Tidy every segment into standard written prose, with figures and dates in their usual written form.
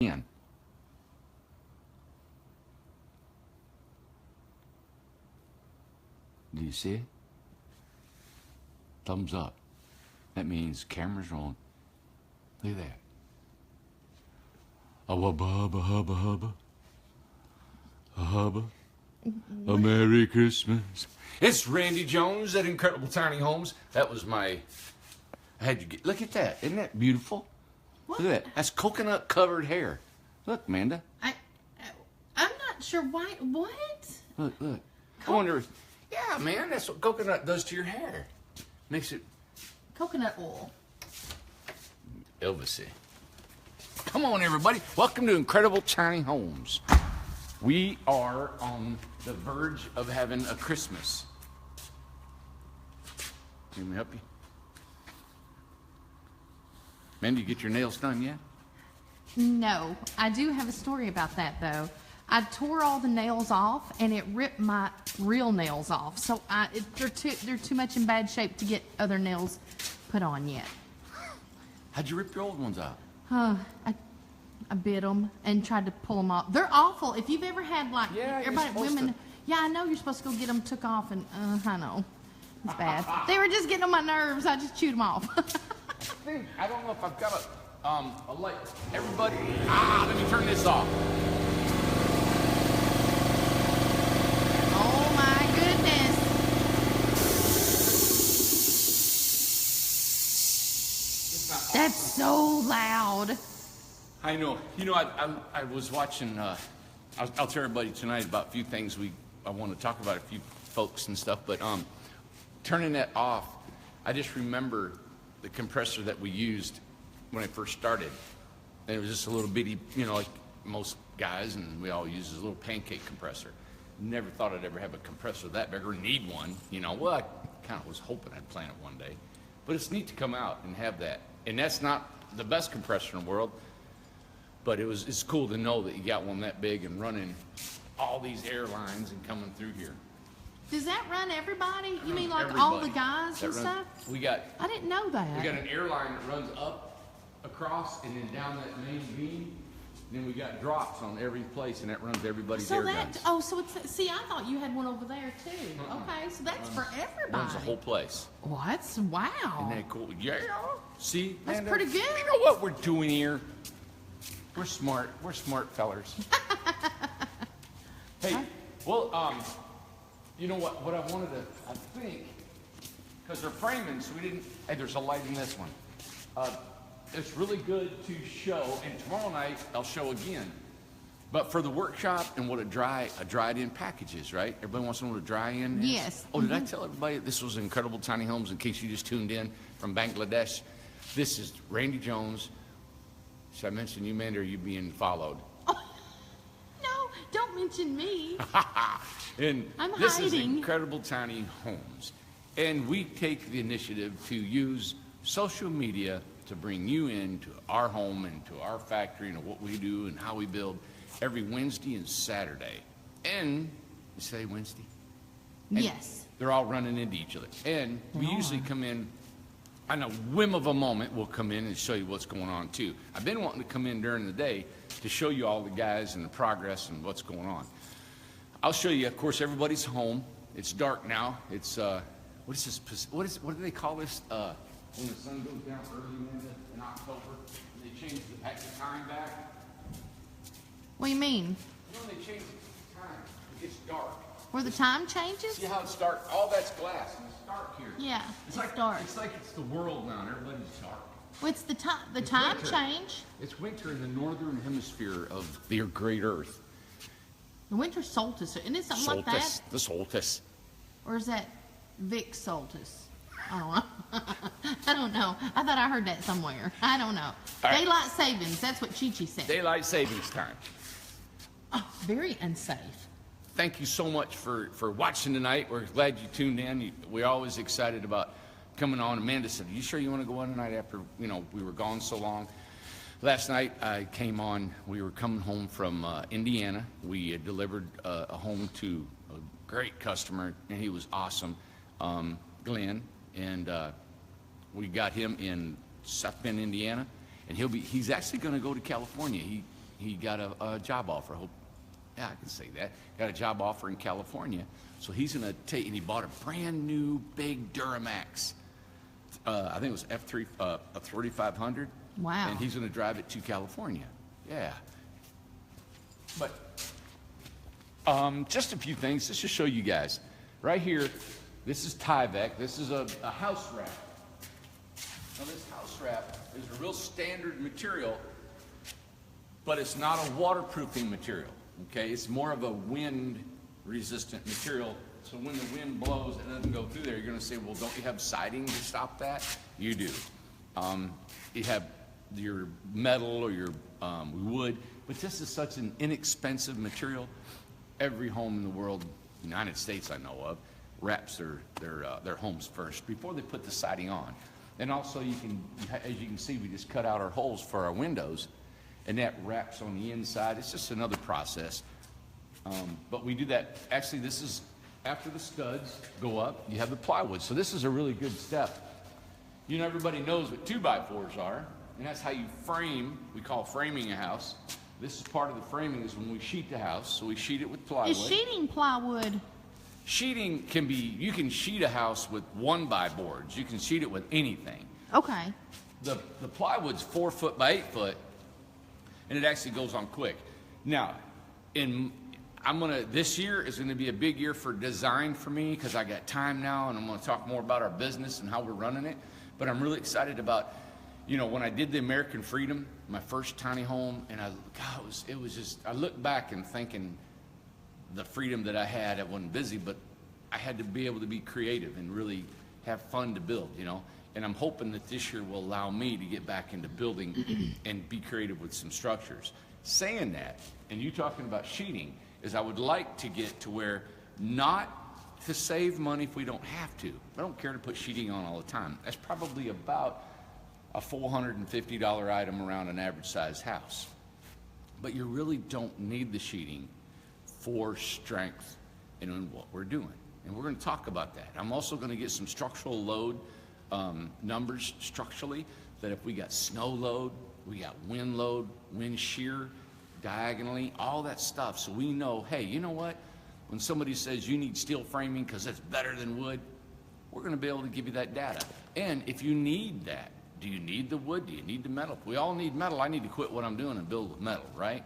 in. Do you see it? Thumbs up. That means camera's rolling. Look at that. A wubba hubba hubba hubba. A hubba. A Merry Christmas. It's Randy Jones at Incredible Tiny Homes. That was my... I had you get... Look at that. Isn't that beautiful? What? Look at that. That's coconut covered hair. Look, Amanda. I'm not sure why. What? Look. I wonder... Yeah, man, that's what coconut does to your hair. Makes it... Coconut oil. Elvisy. Come on, everybody. Welcome to Incredible Tiny Homes. We are on the verge of having a Christmas. Can we help you? Man, you get your nails done yet? No, I do have a story about that though. I tore all the nails off, and it ripped my real nails off. So they're too much in bad shape to get other nails put on yet. How'd you rip your old ones out? I bit them and tried to pull them off. They're awful. If you've ever had women. Yeah, I know you're supposed to go get them took off, and I know it's bad. They were just getting on my nerves. I just chewed them off. I don't know if I've got a light. Everybody, let me turn this off. Oh my goodness. That's so loud. I know. You know, I was watching, I'll tell everybody tonight about a few things I want to talk about, a few folks and stuff, but turning that off, I just remember the compressor that we used when I first started. And it was just a little bitty, like most guys, and we all use this little pancake compressor. Never thought I'd ever have a compressor that big or need one. Well, I kind of was hoping I'd plan it one day. But it's neat to come out and have that. And that's not the best compressor in the world, but it's cool to know that you got one that big and running all these airlines and coming through here. Does that run everybody? You mean like Everybody. all the guys and stuff? I didn't know that. We got an airline that runs up, across, and then down that main beam. Then we got drops on every place, and that runs everybody's air guns. So see, I thought you had one over there too. Okay, so that's for everybody. Runs the whole place. What? Wow. Isn't that cool? Yeah. See? That's man, pretty good. You know what we're doing here? We're smart. We're smart fellers. Hey, well, you know what I wanted to, I think, because they're framing, so we didn't, hey, there's a light in this one. It's really good to show, and tomorrow night I'll show again. But for the workshop and what a dried in packages, right? Everybody wants to know what a dry in is? Yes. Oh, did I tell everybody this was Incredible Tiny Homes in case you just tuned in from Bangladesh? This is Randy Jones. Should I mention you, man, or are you being followed? Oh, no, don't mention me. And I'm this hiding. is Incredible Tiny Homes. And we take the initiative to use social media to bring you into our home and to our factory and what we do and how we build every Wednesday and Saturday. And, you say Wednesday? And yes. they're all running into each other. And we usually come in, on a whim of a moment, we'll come in and show you what's going on too. I've been wanting to come in during the day to show you all the guys and the progress and what's going on. I'll show you, of course, everybody's home. It's dark now. It's, what is this, what do they call this? When the sun goes down early in October, and they change the time back. What do you mean? When they change the time, it gets dark. Where the time changes? See how it's dark? All that's glass, and it's dark here. Yeah, it's like, dark. It's like it's the world now, and everybody's dark. Well, it's the time. The It's time winter. change. It's winter in the northern hemisphere of the great Earth. The winter solstice. Isn't it something like that? The solstice. Or is that Vic solstice? Oh, I don't know. I thought I heard that somewhere. I don't know. Right. Daylight savings. That's what Chi-Chi said. Daylight savings time. Oh, very unsafe. Thank you so much for watching tonight. We're glad you tuned in. We're always excited about coming on. Amanda said, "Are you sure you want to go on tonight after, we were gone so long?" Last night I came on. We were coming home from Indiana. We delivered a home to a great customer, and he was awesome, Glenn. And we got him in South Bend, Indiana, and he's actually going to go to California. he got a job offer. Yeah, I can say that. Got a job offer in California. So he's going to take, and he bought a brand new big Duramax. I think it was F3, a 3500. Wow. And he's going to drive it to California. Yeah. But just a few things, just to show you guys. Right here, this is Tyvek. This is a house wrap. Now this house wrap is a real standard material, but it's not a waterproofing material, okay? It's more of a wind-resistant material, so when the wind blows, it doesn't go through there. You're gonna say, well, don't you have siding to stop that? You do. You have your metal or your wood, but this is such an inexpensive material. Every home in the world, United States I know of, wraps their homes first before they put the siding on. And also you can, as you can see, we just cut out our holes for our windows, and that wraps on the inside. It's just another process. But we do that, actually this is after the studs go up, you have the plywood. So this is a really good step. You know, everybody knows what 2x4s are, and that's how you frame, we call framing a house. This is part of the framing is when we sheet the house, so we sheet it with plywood. Is sheeting plywood? Sheeting can be, you can sheet a house with 1x boards. You can sheet it with anything. Okay. The plywood's 4 foot by 8 foot, and it actually goes on quick. Now, this year is gonna be a big year for design for me because I got time now, and I'm gonna talk more about our business and how we're running it. But I'm really excited about, you know, when I did the American Freedom, my first tiny home, and it was just, I look back and thinking the freedom that I had. I wasn't busy, but I had to be able to be creative and really have fun to build, you know. And I'm hoping that this year will allow me to get back into building and be creative with some structures. Saying that, and you talking about sheeting, is I would like to get to where, not to save money if we don't have to. I don't care to put sheeting on all the time. That's probably about a $450 item around an average sized house. But you really don't need the sheeting for strength in what we're doing. And we're going to talk about that. I'm also going to get some structural load numbers structurally, that if we got snow load, we got wind load, wind shear, diagonally, all that stuff. So we know, hey, you know what? When somebody says you need steel framing because it's better than wood, we're going to be able to give you that data. And if you need that, do you need the wood? Do you need the metal? If we all need metal, I need to quit what I'm doing and build with metal, right?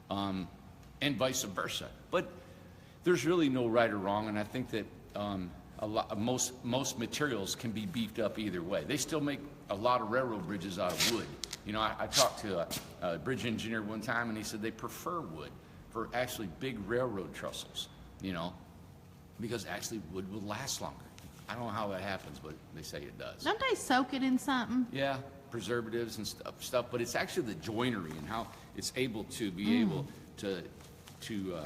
And vice versa. But there's really no right or wrong, and I think that most materials can be beefed up either way. They still make a lot of railroad bridges out of wood. You know, I talked to a bridge engineer one time, and he said they prefer wood for actually big railroad trestles, you know, because actually wood will last longer. I don't know how that happens, but they say it does. Don't they soak it in something? Yeah, preservatives and stuff, but it's actually the joinery and how it's able to be able to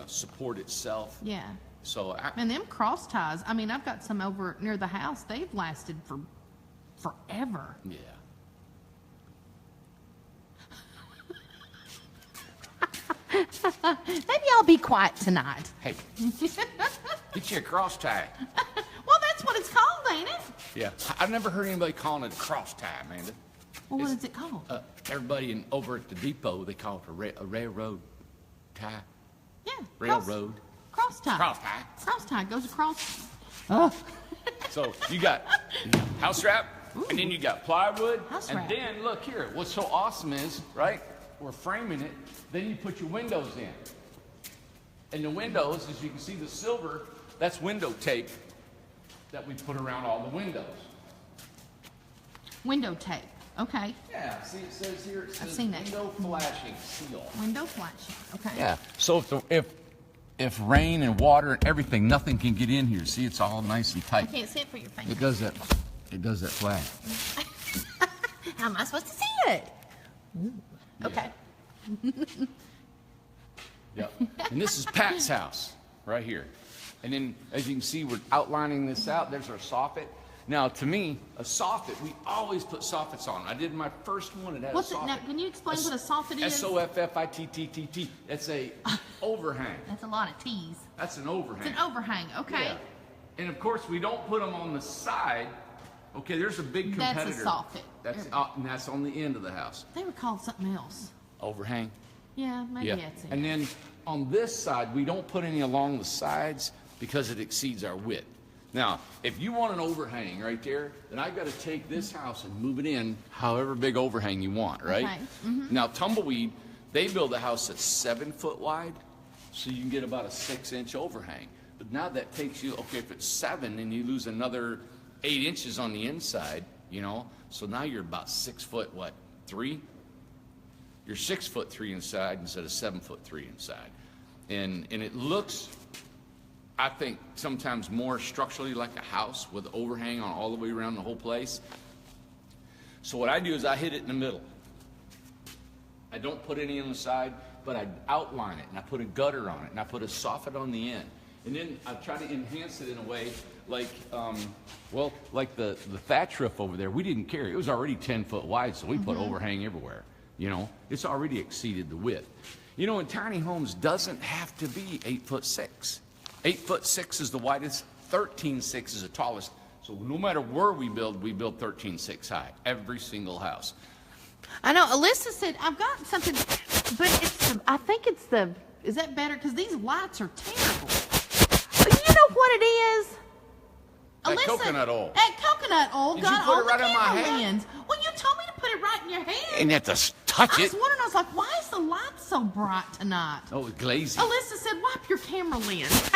support itself. Yeah. So and them cross ties, I mean, I've got some over near the house. They've lasted for forever. Yeah. Maybe I'll be quiet tonight. Hey, get you a cross tie. Well, that's what it's called, ain't it? Yeah, I've never heard anybody calling it a cross tie, Amanda. Well, what is it called? Everybody over at the depot, they call it a railroad tie. Yeah. Railroad. Cross tie. Cross tie. Cross tie goes across. Oh. So you got house wrap, and then you got plywood, House and wrap. then look here. What's so awesome is, right? We're framing it. Then you put your windows in. And the windows, as you can see, the silver, that's window tape that we put around all the windows. Window tape. Okay. Yeah, see it says here, it I've says seen that. window flashing seal. Window flashing. Okay. Yeah, so if rain and water and everything, nothing can get in here. See, it's all nice and I tight. can't see it for your finger. It does that flash. How am I supposed to see it? Ooh. Okay. Yep. And this is Pat's house right here. And then, as you can see, we're outlining this out. There's our soffit. Now, to me, a soffit, we always put soffits on. I did my first one, it had What's a it soffit. now? Can you explain what a soffit is? S-O-F-F-I-T-T-T-T. It's a overhang. That's a lot of T's. That's an overhang. It's an overhang. Okay. Yeah. And of course, we don't put them on the side. Okay, there's a big competitor. That's a soffit. And that's on the end of the house. They were called something else. Overhang. Yeah, maybe that's it. And then on this side, we don't put any along the sides because it exceeds our width. Now, if you want an overhang right there, then I've got to take this house and move it in however big overhang you want, right? Okay. Mm-hmm. Now, Tumbleweed, they build a house that's 7 foot wide, so you can get about a 6-inch overhang. But now that takes you, okay, if it's 7 and you lose another 8 inches on the inside, you know, so now you're about 6 foot, 3? You're 6'3" inside instead of 7'3" inside. And it looks, I think, sometimes more structurally like a house with overhang on all the way around the whole place. So what I do is I hit it in the middle. I don't put any on the side, but I outline it, and I put a gutter on it, and I put a soffit on the end. And then I try to enhance it in a way like, like the thatch roof over there, we didn't care. It was already 10 foot wide, so we put overhang everywhere. You know, it's already exceeded the width. You know, in tiny homes doesn't have to be 8'6". 8'6" is the widest, 13'6" is the tallest. So no matter where we build 13'6" high, every single house. I know. Alyssa said, I've got something, but I think it's is that better? Because these lights are terrible. You know what it is? That Alyssa, coconut oil. That coconut oil Did got you put on it right the in my camera hand? lens. Well, you told me to put it right in your hand. And you have to touch I was it. wondering, I was like, why is the light so bright tonight? Oh, it's glazy. Alyssa said, wipe your camera lens.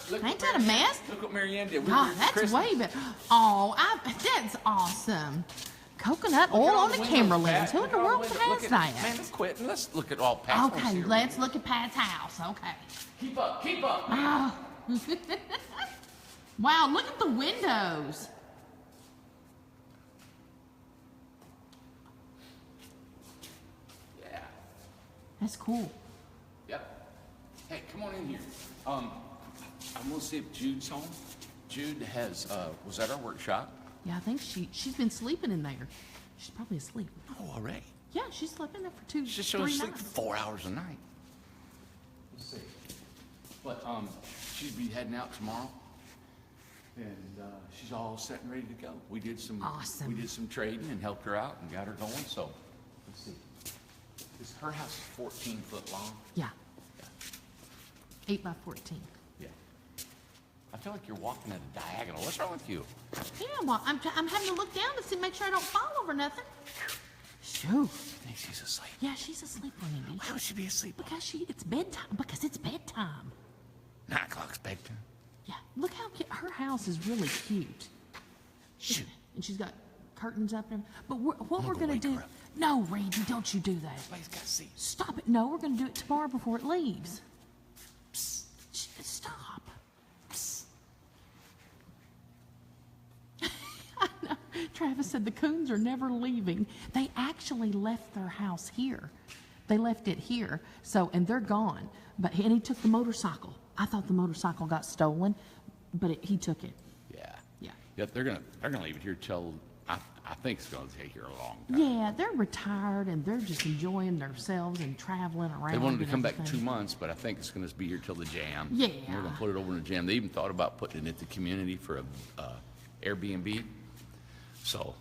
Look Ain't what that a mess? Look what Marianne did. Oh, that's way better. Oh, that's awesome. Coconut oil on the camera lens. Who in the world has that? Man, let's quit and let's look at all Pat's house Okay, here. let's look at Pat's house. Okay. Keep up, keep up. Oh. Wow, look at the windows. Yeah. That's cool. Yep. Hey, come on in here. I'm gonna see if Jude's home. Jude has was at our workshop. Yeah, I think she's been sleeping in there. She's probably asleep. Oh, already. Yeah, she's slept in there for She's just showing 3 sleep nights. 4 hours a night. Let's see. But she'd be heading out tomorrow, and she's all set and ready to go. We did some Awesome. We did some trading and helped her out and got her going. So let's see. Her house is 14 foot long. Yeah. 8 by 14. Yeah. I feel like you're walking at a diagonal. What's wrong with you? Yeah, well, I'm having to look down to see, make sure I don't fall over nothing. Shoo. I think she's asleep. Yeah, she's asleep, Randy. Why would she be asleep? It's bedtime. Because it's bedtime. 9 o'clock's bedtime. Yeah, look how cute. Her house is really cute. Shoot. And she's got curtains up and but what I'm we're gonna going to wake do... her up. No, Randy, don't you do that. Somebody's got to see. Stop it. No, we're going to do it tomorrow before it leaves. Psst. Stop. Psst. I know. Travis said the coons are never leaving. They actually left their house here. They left it here. And they're gone. And he took the motorcycle. I thought the motorcycle got stolen, but he took it. Yeah. Yeah. Yeah, they're gonna leave it here till I think it's gonna take here a long time. Yeah, they're retired and they're just enjoying themselves and traveling around. They wanted to and come back everything. 2 months, but I think it's gonna be here till the jam. Yeah. And we're gonna put it over in the jam. They even thought about putting it at the community for a Airbnb. So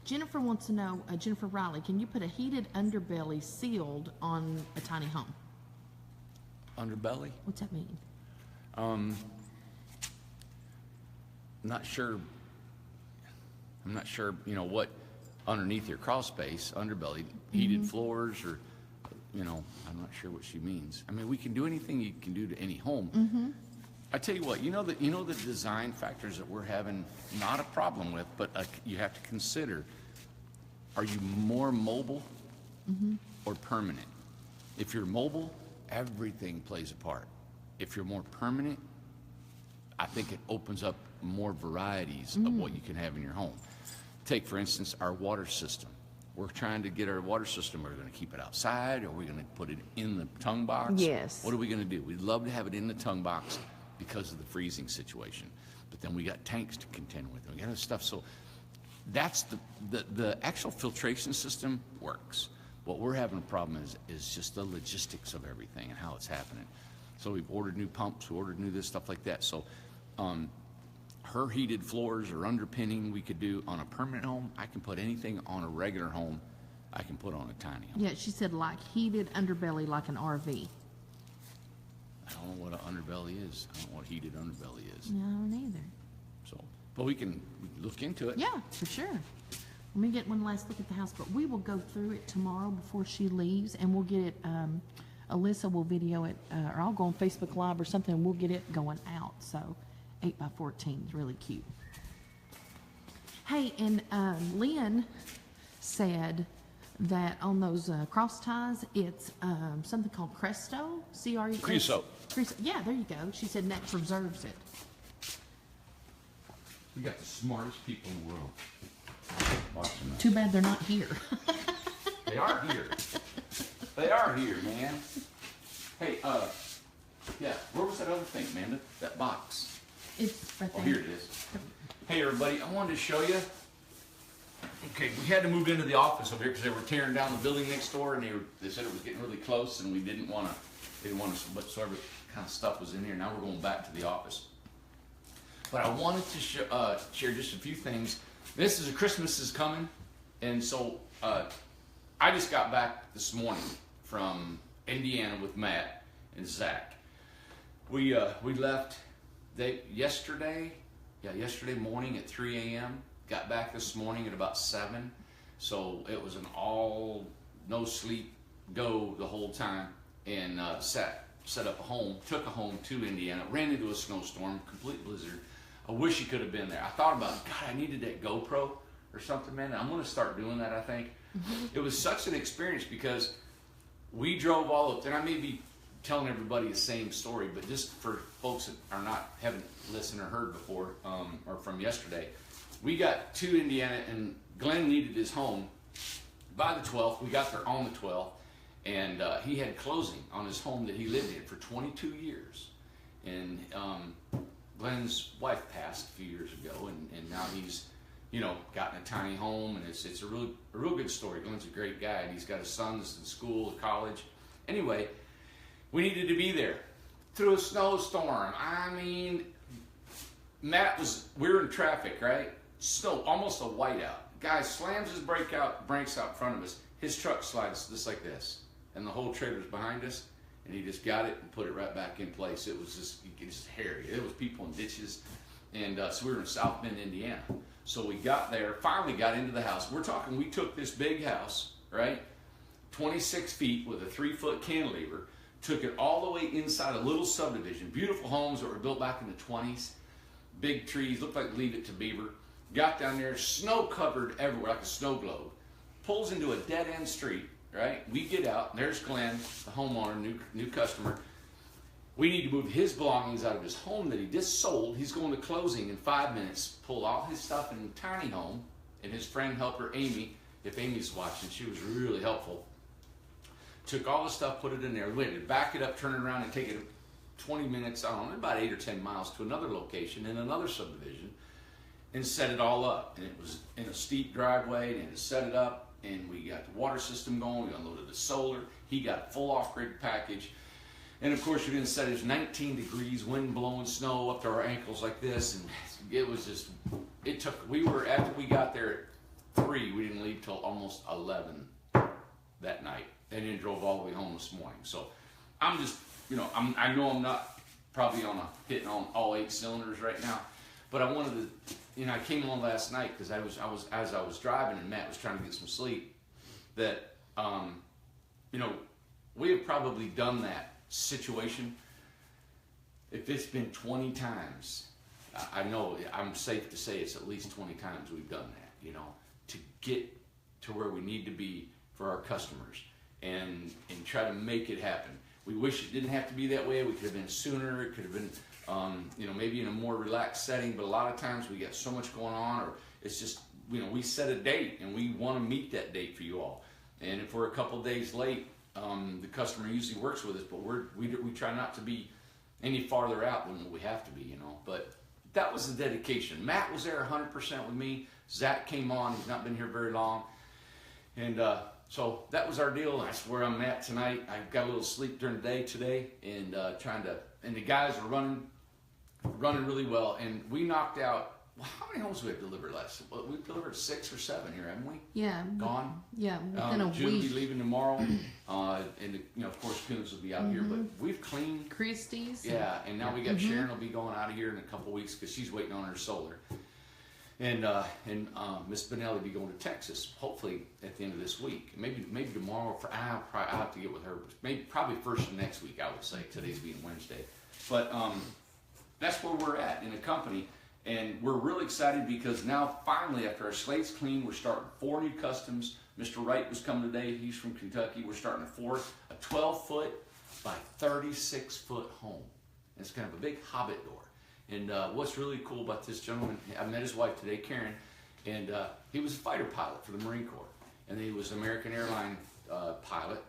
Jennifer wants to know, Jennifer Riley, can you put a heated underbelly sealed on a tiny home? underbelly. What's that mean? Not sure. I'm not sure, what underneath your crawl space, underbelly, heated floors, or, I'm not sure what she means. I mean, we can do anything you can do to any home. I tell you what, the design factors that we're having not a problem with, but you have to consider: are you more mobile or permanent? If you're mobile, everything plays a part. If you're more permanent, I think it opens up more varieties of what you can have in your home. Take, for instance, our water system. We're trying to get our water system. Are we going to keep it outside, or are we going to put it in the tongue box? Yes. What are we going to do? We'd love to have it in the tongue box because of the freezing situation. But then we got tanks to contend with. We got other stuff. So that's the actual filtration system works. What we're having a problem is just the logistics of everything and how it's happening. So we've ordered new pumps, we ordered new this, stuff like that. So her heated floors or underpinning we could do on a permanent home. I can put anything on a regular home. I can put on a tiny home. Yeah, she said like heated underbelly like an RV. I don't know what an underbelly is. I don't know what heated underbelly is. No, neither. So, but we can look into it. Yeah, for sure. Let me get one last look at the house, but we will go through it tomorrow before she leaves, and we'll get it. Alyssa will video it, or I'll go on Facebook Live or something, and we'll get it going out. So, 8x14 is really cute. Hey, and Lynn said that on those cross ties, it's something called Cresto, C-R-E-S. Creosote. Yeah, there you go. She said that preserves it. We got the smartest people in the world watching us. Too bad they're not here. They are here. They are here, man. Hey, yeah, where was that other thing, Amanda? That box. It's right there. Oh, here it is. Hey, everybody, I wanted to show you. Okay, we had to move into the office over here because they were tearing down the building next door, and they said it was getting really close, and we didn't want to whatsoever kind of stuff was in here. Now we're going back to the office. But I wanted to share just a few things. This is Christmas is coming, and so I just got back this morning from Indiana with Matt and Zach. We left yesterday morning at 3 a.m. Got back this morning at about 7. So it was an all no sleep go the whole time, and set up a home, took a home to Indiana, ran into a snowstorm, complete blizzard. I wish you could have been there. I thought about, God, I needed that GoPro or something, man. I'm going to start doing that, I think. It was such an experience because we drove all up, and I may be telling everybody the same story, but just for folks that haven't listened or heard before, or from yesterday, we got to Indiana, and Glenn needed his home by the 12th. We got there on the 12th, and he had closing on his home that he lived in for 22 years. And Glenn's wife passed a few years ago, and now he's, gotten a tiny home, and it's a real good story. Glenn's a great guy, and he's got a son that's in school, college. Anyway, we needed to be there through a snowstorm. I mean, we were in traffic, right? Snow, almost a whiteout. Guy slams his brakes out in front of us. His truck slides just like this, and the whole trailer's behind us. And he just got it and put it right back in place. It was just hairy. There was people in ditches. And so we were in South Bend, Indiana. So we got there, finally got into the house. We're talking, we took this big house, right? 26 feet with a 3-foot cantilever, took it all the way inside a little subdivision. Beautiful homes that were built back in the 20s. Big trees, looked like Leave It to Beaver. Got down there, snow covered everywhere, like a snow globe. Pulls into a dead-end street. Right? We get out, and there's Glenn, the homeowner, new customer. We need to move his belongings out of his home that he just sold. He's going to closing in 5 minutes, pull all his stuff in a tiny home, and his friend helper, Amy, if Amy's watching, she was really helpful. Took all the stuff, put it in there. We had to back it up, turn it around, and take it 20 minutes, I don't know, about 8 or 10 miles to another location in another subdivision, and set it all up. And it was in a steep driveway, and it set it up. And we got the water system going, we unloaded the solar, he got a full off-grid package. And of course, you're inside, it was 19 degrees, wind blowing snow up to our ankles like this, and it was just, after we got there at 3, we didn't leave till almost 11 that night, and then drove all the way home this morning. So I'm just, I know I'm not probably hitting on all 8 cylinders right now, but I wanted to, I came on last night because as I was driving and Matt was trying to get some sleep, that, we have probably done that situation. If it's been 20 times, I know I'm safe to say it's at least 20 times we've done that, to get to where we need to be for our customers and try to make it happen. We wish it didn't have to be that way. We could have been sooner. It could have been, maybe in a more relaxed setting, but a lot of times we got so much going on, or it's just, we set a date and we want to meet that date for you all. And if we're a couple days late, the customer usually works with us, but we try not to be any farther out than we have to be, But that was the dedication. Matt was there 100% with me. Zach came on. He's not been here very long. And so that was our deal. That's where I'm at tonight. I got a little sleep during the day today, and and the guys are running really well. And we knocked out well, how many homes we have delivered last? Well, we've delivered 6 or 7 here, haven't we? Yeah. Gone. Yeah, within a June will be week. leaving tomorrow, and of course, Coons will be out here. But we've cleaned. Christie's. Yeah, and now we got Sharon will be going out of here in a couple weeks because she's waiting on her solar, and Miss Benelli will be going to Texas hopefully at the end of this week. Maybe tomorrow. I'll have to get with her. Probably first of next week. I would say today's being Wednesday, but that's where we're at in the company. And we're really excited because now, finally, after our slate's clean, we're starting 4 new customs. Mr. Wright was coming today. He's from Kentucky. We're starting a 12-foot by 36-foot home. And it's kind of a big hobbit door. And what's really cool about this gentleman, I met his wife today, Karen, and he was a fighter pilot for the Marine Corps. And he was an American airline pilot,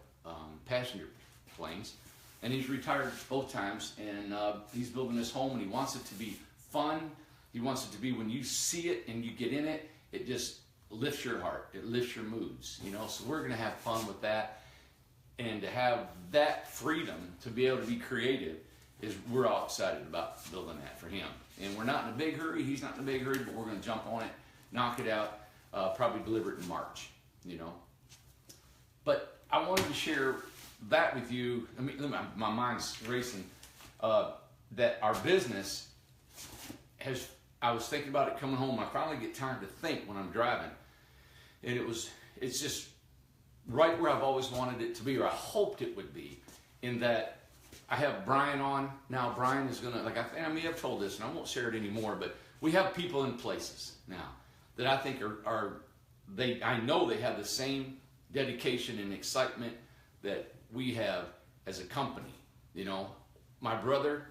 passenger planes. And he's retired both times. And he's building this home, and he wants it to be fun. He wants it to be when you see it and you get in it, it just lifts your heart. It lifts your moods, So we're going to have fun with that. And to have that freedom to be able to be creative we're all excited about building that for him. And we're not in a big hurry. He's not in a big hurry, but we're going to jump on it, knock it out, probably deliver it in March, But I wanted to share that with you. I mean, my mind's racing. That our business I was thinking about it coming home. I finally get time to think when I'm driving. And it's just right where I've always wanted it to be, or I hoped it would be, in that I have Brian on. Now Brian is gonna, I may have told this and I won't share it anymore, but we have people in places now that I think I know they have the same dedication and excitement that we have as a company. My brother,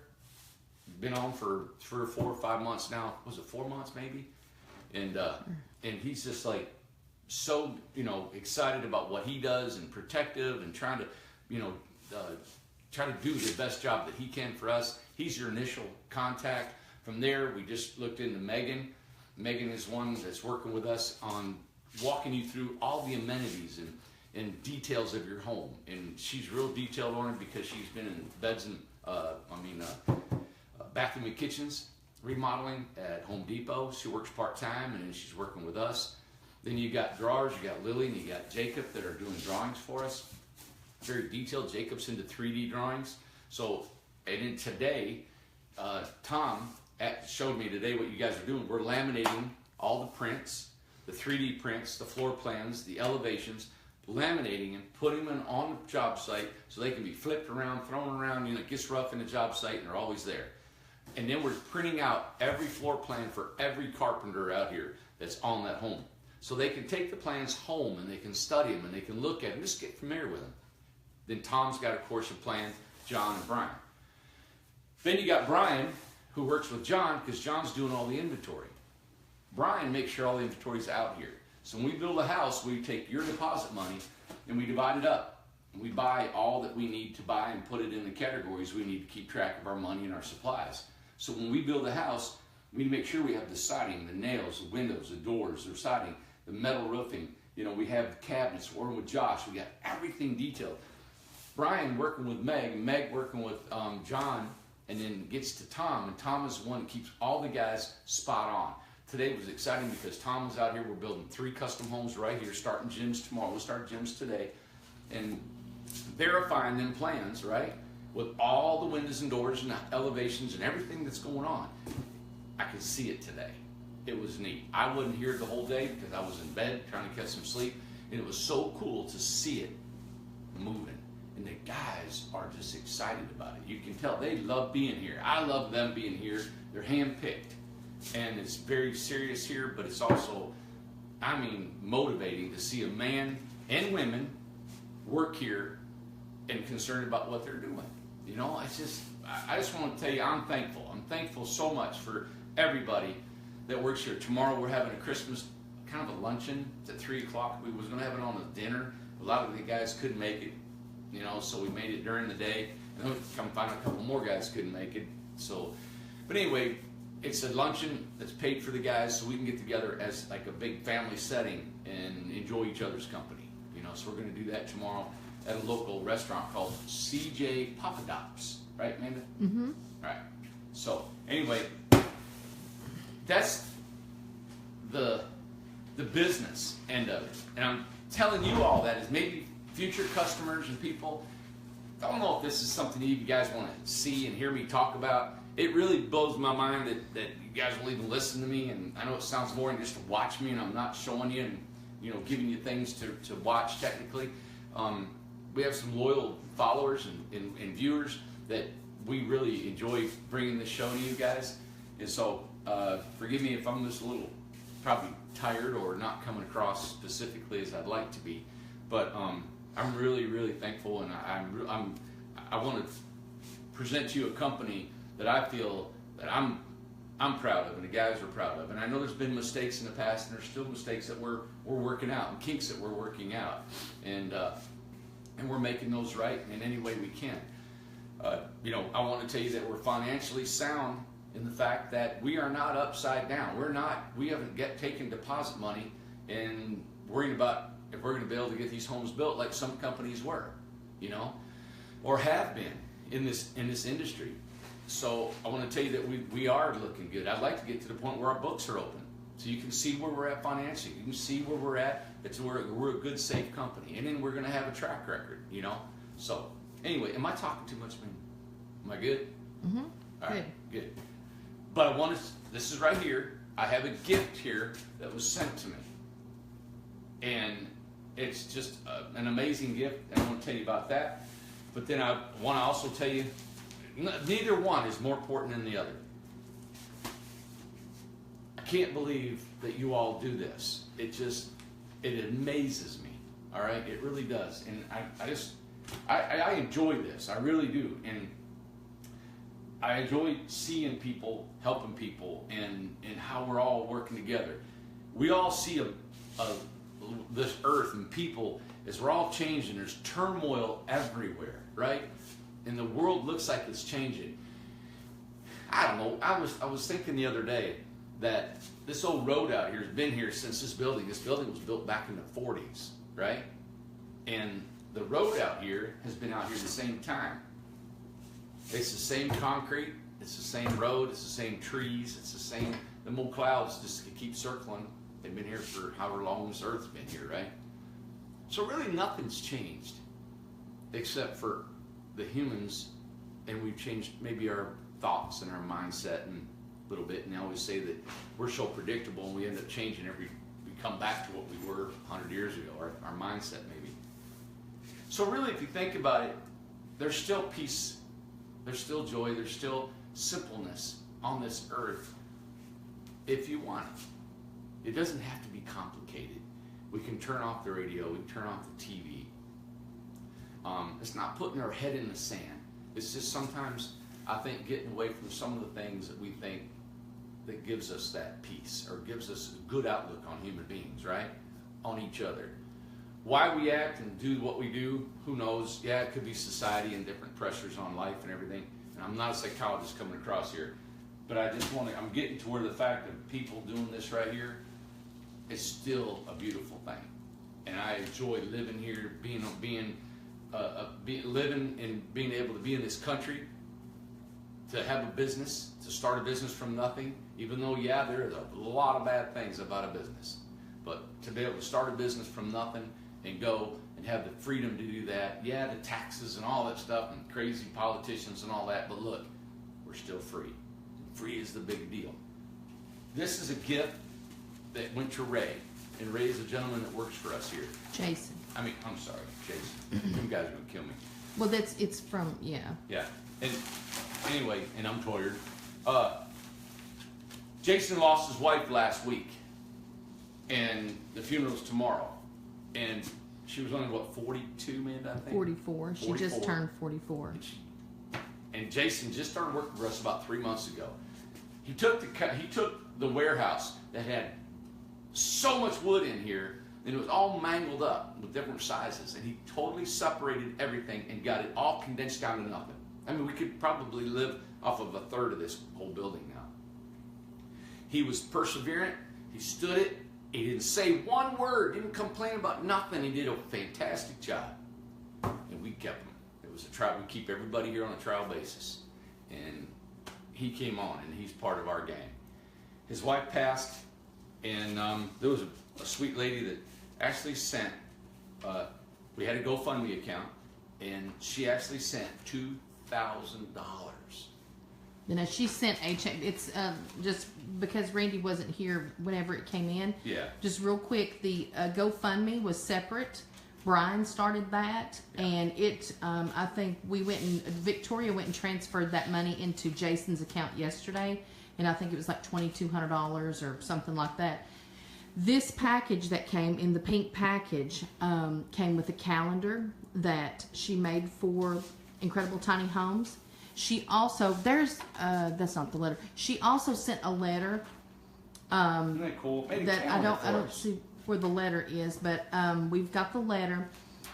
been on for 3 or 4 or 5 months now. Was it 4 months maybe? And he's just like so excited about what he does and protective and trying to try to do the best job that he can for us. He's your initial contact. From there, we just looked into Megan. Megan is one that's working with us on walking you through all the amenities and details of your home. And she's real detailed on it because she's been in beds and bathroom and kitchens remodeling at Home Depot. She works part-time and then she's working with us. Then you got drawers, you got Lily and you got Jacob that are doing drawings for us. Very detailed. Jacob's into 3D drawings. So, and then today, Tom showed me today what you guys are doing. We're laminating all the prints, the 3D prints, the floor plans, the elevations, laminating and putting them on the job site so they can be flipped around, thrown around. It gets rough in the job site and they're always there. And then we're printing out every floor plan for every carpenter out here that's on that home. So they can take the plans home and they can study them and they can look at them, just get familiar with them. Then Tom's got, of course, a plan, John and Brian. Then you got Brian, who works with John because John's doing all the inventory. Brian makes sure all the inventory's out here. So when we build a house, we take your deposit money and we divide it up. And we buy all that we need to buy and put it in the categories we need to keep track of our money and our supplies. So when we build a house, we need to make sure we have the siding, the nails, the windows, the doors, the siding, the metal roofing. We have cabinets. We're working with Josh. We got everything detailed. Brian working with Meg, Meg working with John, and then gets to Tom. And Tom is the one that keeps all the guys spot on. Today was exciting because Tom was out here. We're building 3 custom homes right here, starting gyms tomorrow. We'll start gyms today. And verifying them plans, right? With all the windows and doors and elevations and everything that's going on. I could see it today. It was neat. I wasn't here the whole day because I was in bed trying to get some sleep. And it was so cool to see it moving. And the guys are just excited about it. You can tell they love being here. I love them being here. They're handpicked. And it's very serious here, but it's also, motivating to see a man and women work here and concerned about what they're doing. I just want to tell you, I'm thankful. I'm thankful so much for everybody that works here. Tomorrow we're having a Christmas kind of a luncheon. It's at 3 o'clock. We was going to have it on a dinner. A lot of the guys couldn't make it, so we made it during the day. And then we come find a couple more guys couldn't make it. But anyway, it's a luncheon that's paid for the guys so we can get together as like a big family setting and enjoy each other's company. So we're going to do that tomorrow at a local restaurant called CJ Papadops. Right, Amanda? Mm-hmm. All right. So anyway, that's the business end of it. And I'm telling you all that as maybe future customers and people. I don't know if this is something you guys want to see and hear me talk about. It really blows my mind that you guys will even listen to me. And I know it sounds boring just to watch me, and I'm not showing you and giving you things to watch technically. We have some loyal followers and viewers that we really enjoy bringing this show to you guys. And so forgive me if I'm just a little probably tired or not coming across specifically as I'd like to be. But I'm really, really thankful, and I want to present to you a company that I feel that I'm proud of, and the guys are proud of. And I know there's been mistakes in the past, and there's still mistakes that we're working out, and kinks that we're working out, and we're making those right in any way we can. I want to tell you that we're financially sound in the fact that we are not upside down. We haven't taken deposit money and worrying about if we're going to be able to get these homes built like some companies were, or have been in this industry. So I want to tell you that we are looking good. I'd like to get to the point where our books are open, so you can see where we're at financially. You can see where we're at. We're a good, safe company, and then we're going to have a track record. So anyway, am I talking too much, man? Am I good? Mm-hmm. All right, good. But this is right here. I have a gift here that was sent to me, and it's just an amazing gift, and I want to tell you about that. But then I want to also tell you, neither one is more important than the other. I can't believe that you all do this. It amazes me. All right, it really does, and I enjoy this. I really do, and I enjoy seeing people, helping people, and how we're all working together. We all see this earth and people as we're all changing. There's turmoil everywhere, right? And the world looks like it's changing. I don't know. I was thinking the other day that this old road out here has been here since this building. This building was built back in the 40s, right? And the road out here has been out here the same time. It's the same concrete. It's the same road. It's the same trees. It's the same. The old clouds just keep circling. They've been here for however long this earth's been here, right? So really nothing's changed except for the humans, and we've changed maybe our thoughts and our mindset and a little bit. And I always say that we're so predictable, and we end up changing we come back to what we were 100 years ago, our mindset maybe. So really, if you think about it, there's still peace, there's still joy, there's still simpleness on this earth if you want it. It doesn't have to be complicated. We can turn off the radio, we can turn off the TV. It's not putting our head in the sand. It's just sometimes, I think, getting away from some of the things that we think that gives us that peace or gives us a good outlook on human beings, right? On each other. Why we act and do what we do, who knows? Yeah, it could be society and different pressures on life and everything. And I'm not a psychologist coming across here, but I'm getting to where the fact of people doing this right here is still a beautiful thing. And I enjoy living here, living and being able to be in this country, to have a business, to start a business from nothing, even though, yeah, there is a lot of bad things about a business. But to be able to start a business from nothing and go and have the freedom to do that, yeah, the taxes and all that stuff and crazy politicians and all that, but look, we're still free. Free is the big deal. This is a gift that went to Ray, and Ray is a gentleman that works for us here. Jason. I'm sorry, Jason. You guys are going to kill me. Well, it's from, yeah. Yeah. And anyway, and I'm tired. Jason lost his wife last week, and the funeral's tomorrow. And she was only, 42, man, I think? 44. She just turned 44. And Jason just started working for us about 3 months ago. He took the warehouse that had so much wood in here, and it was all mangled up with different sizes, and he totally separated everything and got it all condensed down to nothing. I mean, we could probably live off of a third of this whole building now. He was perseverant. He stood it. He didn't say one word, didn't complain about nothing. He did a fantastic job, and we kept him. It was a trial. We keep everybody here on a trial basis, and he came on, and he's part of our gang. His wife passed, And there was a sweet lady that actually sent, we had a GoFundMe account, and she actually sent $2,000. You know, she sent a check. It's just because Randy wasn't here whenever it came in. Yeah. Just real quick, the GoFundMe was separate. Brian started that, and it. I think Victoria went and transferred that money into Jason's account yesterday, and I think it was like $2,200 or something like that. This package that came in the pink package came with a calendar that she made for Incredible Tiny Homes. She also, that's not the letter. She also sent a letter. Isn't that cool? Made a That calendar I don't see where the letter is, but we've got the letter.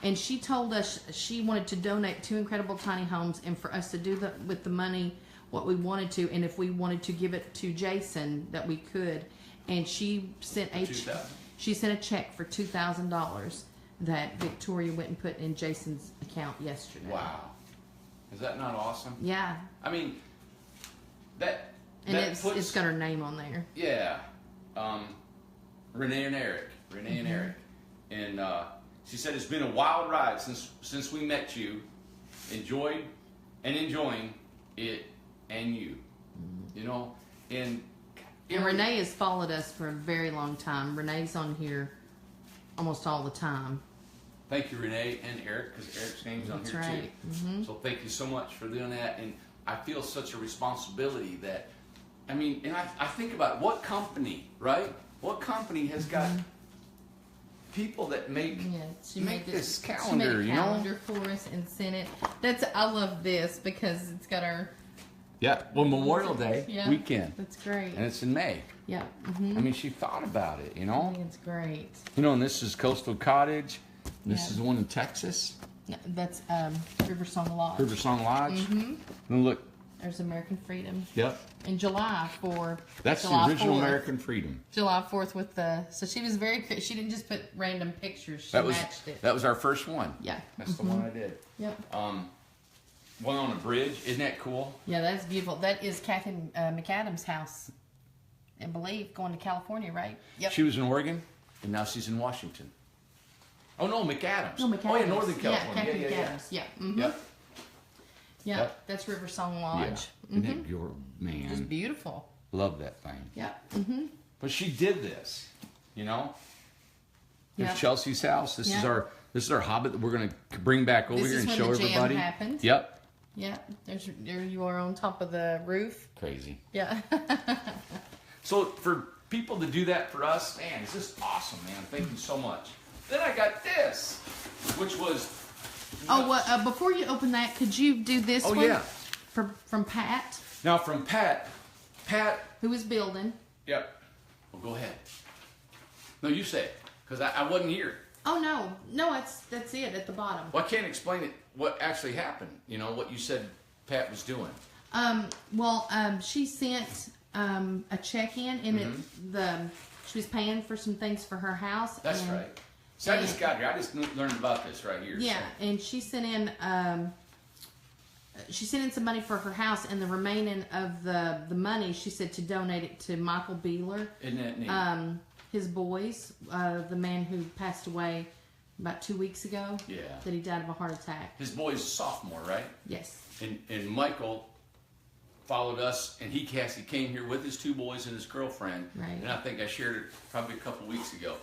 And she told us she wanted to donate to Incredible Tiny Homes and for us to do with the money what we wanted to, and if we wanted to give it to Jason, that we could. And she sent she sent a check for $2,000 that Victoria went and put in Jason's account yesterday. Wow. Is that not awesome? Yeah. I mean, and it's got her name on there. Yeah. Renee and Eric. And she said it's been a wild ride since we met you. Enjoying it and you. You know? And Renee has followed us for a very long time. Renee's on here almost all the time. Thank you, Renee and Eric, because Eric's name's on here right. too. Mm-hmm. So thank you so much for doing that. And I feel such a responsibility that, I mean, and I think about what company, right? What company has got people that make this calendar, she made a calendar for us and sent it. I love this because it's got our Memorial Day weekend. That's great. And it's in May. Yeah. Mm-hmm. I mean, she thought about it, you know? I think it's great. You know, and this is Coastal Cottage. This is the one in Texas. Yeah, that's Riversong Lodge. Riversong Lodge. Mm-hmm. And look. There's American Freedom. Yep. In July That's July the original 4th. American Freedom. July 4th with so she was she didn't just put random pictures. She matched it. That was our first one. Yeah. That's the one I did. Yep. One on a bridge. Isn't that cool? Yeah, that's beautiful. That is Kathy McAdams' house. I believe going to California, right? Yep. She was in Oregon, and now she's in Washington. Oh no, McAdams. No, McAdams. Oh yeah, Northern California. Yeah, Kathy McAdams. Yeah. Mm-hmm. Yep. Yeah, Yep. That's Riversong Lodge. Yeah. Isn't that your man? It's beautiful. Love that thing. Yeah. Mm-hmm. But she did this, you know. There's Yep. Chelsea's house. This is our Hobbit that we're gonna bring back over This here is and when show the jam everybody. happened. Yep. Yeah. There you are on top of the roof. Crazy. Yeah. So for people to do that for us, man, it's just awesome, man. Thank you so much. Then I got this, which was. Before you open that, could you do this one? Oh yeah. From Pat, Now from Pat, who is building. Yep. Well, go ahead. No, you say it, because I wasn't here. Oh no, that's it at the bottom. Well, I can't explain it. What actually happened? You know what you said Pat was doing. She sent a check in, and she was paying for some things for her house. That's right. So I just got here. I just learned about this right here. Yeah, so. and she sent in some money for her house, and the remaining of the money she said to donate it to Michael Beeler. Isn't that neat? His boys, the man who passed away about 2 weeks ago. Yeah. That he died of a heart attack. His boy's a sophomore, right? Yes. And Michael followed us, and he came here with his two boys and his girlfriend. Right. And I think I shared it probably a couple weeks ago.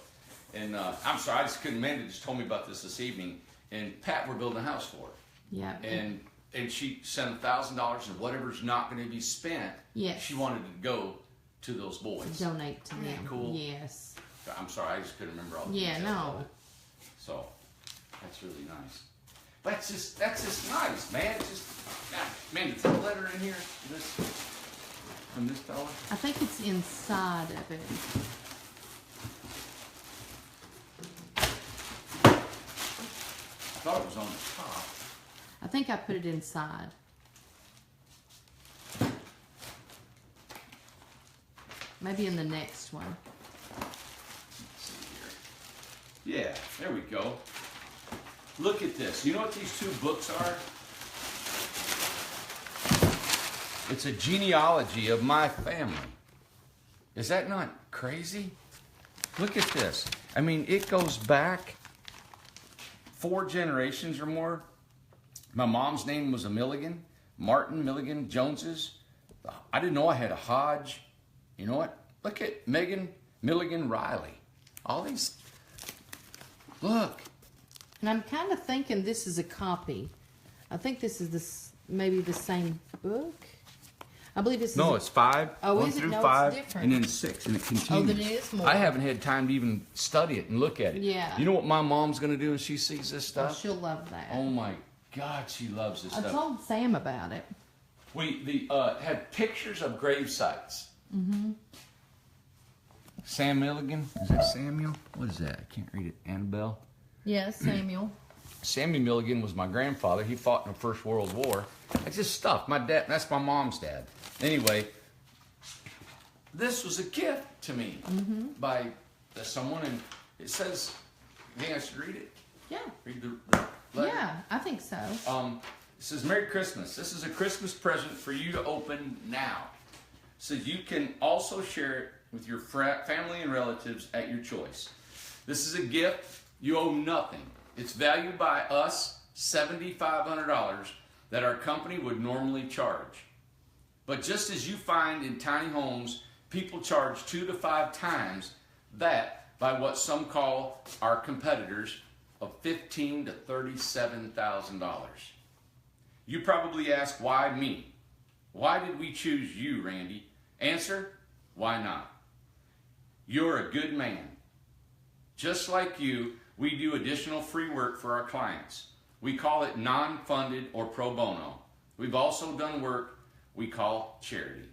And I'm sorry, I just couldn't. Amanda just told me about this evening. And Pat, we're building a house for her. Yeah. And she sent $1,000, and whatever's not going to be spent, yes, she wanted to go to those boys. To donate to them. Cool. Yes. I'm sorry, I just couldn't remember all the Yeah, details no. of it. So that's really nice. But that's just nice, man. It's just man, is the letter in here? From this fella? I think it's inside of it. I thought it was on the top. I think I put it inside. Maybe in the next one. Let's see here. Yeah, there we go. Look at this. You know what these two books are? It's a genealogy of my family. Is that not crazy? Look at this. I mean, it goes back 4 generations or more. My mom's name was a Milligan, Martin Milligan Joneses. I didn't know I had a Hodge. You know what? Look at Megan Milligan Riley. All these. Look. And I'm kind of thinking this is a copy. I think this is maybe the same book. I believe this is. No, it's 5. Oh, 1 is it? through No, it's 5, different. and then 6, and it continues. Oh, then it is more. I haven't had time to even study it and look at it. Yeah. You know what my mom's gonna do when she sees this Oh, stuff? she'll love that. Oh my God, she loves this I stuff. told Sam about it. We had pictures of grave sites. Mm-hmm. Sam Milligan, is that Samuel? What is that? I can't read it. Annabelle. Yes, Samuel. Samuel Milligan was my grandfather. He fought in the First World War. It's just stuff. My dad, that's my mom's dad. Anyway, this was a gift to me by someone, and it says, you think I should read it? Yeah. Read the letter? Yeah, I think so. It says, Merry Christmas. This is a Christmas present for you to open now. So you can also share it with your family and relatives at your choice. This is a gift. You owe nothing. It's valued by us $7,500 that our company would normally charge. But just as you find in tiny homes, people charge 2 to 5 times that by what some call our competitors of $15,000 to $37,000. You probably ask, why me? Why did we choose you, Randy? Answer, why not? You're a good man. Just like you, we do additional free work for our clients. We call it non-funded or pro bono. We've also done work we call charity.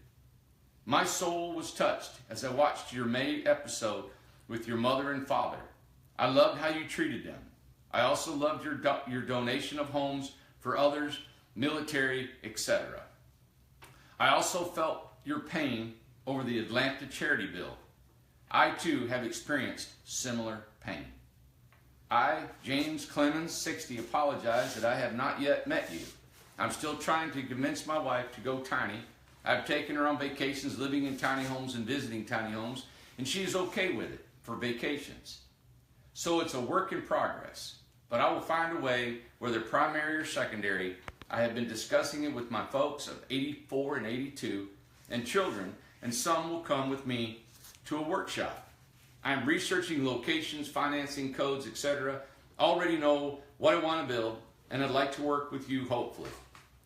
My soul was touched as I watched your May episode with your mother and father. I loved how you treated them. I also loved your donation of homes for others, military, etc. I also felt your pain over the Atlanta charity bill. I too have experienced similar pain. I, James Clemens, 60, apologize that I have not yet met you. I'm still trying to convince my wife to go tiny. I've taken her on vacations living in tiny homes and visiting tiny homes, and she is okay with it for vacations. So it's a work in progress, but I will find a way, whether primary or secondary. I have been discussing it with my folks of 84 and 82 and children, and some will come with me to a workshop. I'm researching locations, financing, codes, etc. Already know what I want to build, and I'd like to work with you, hopefully.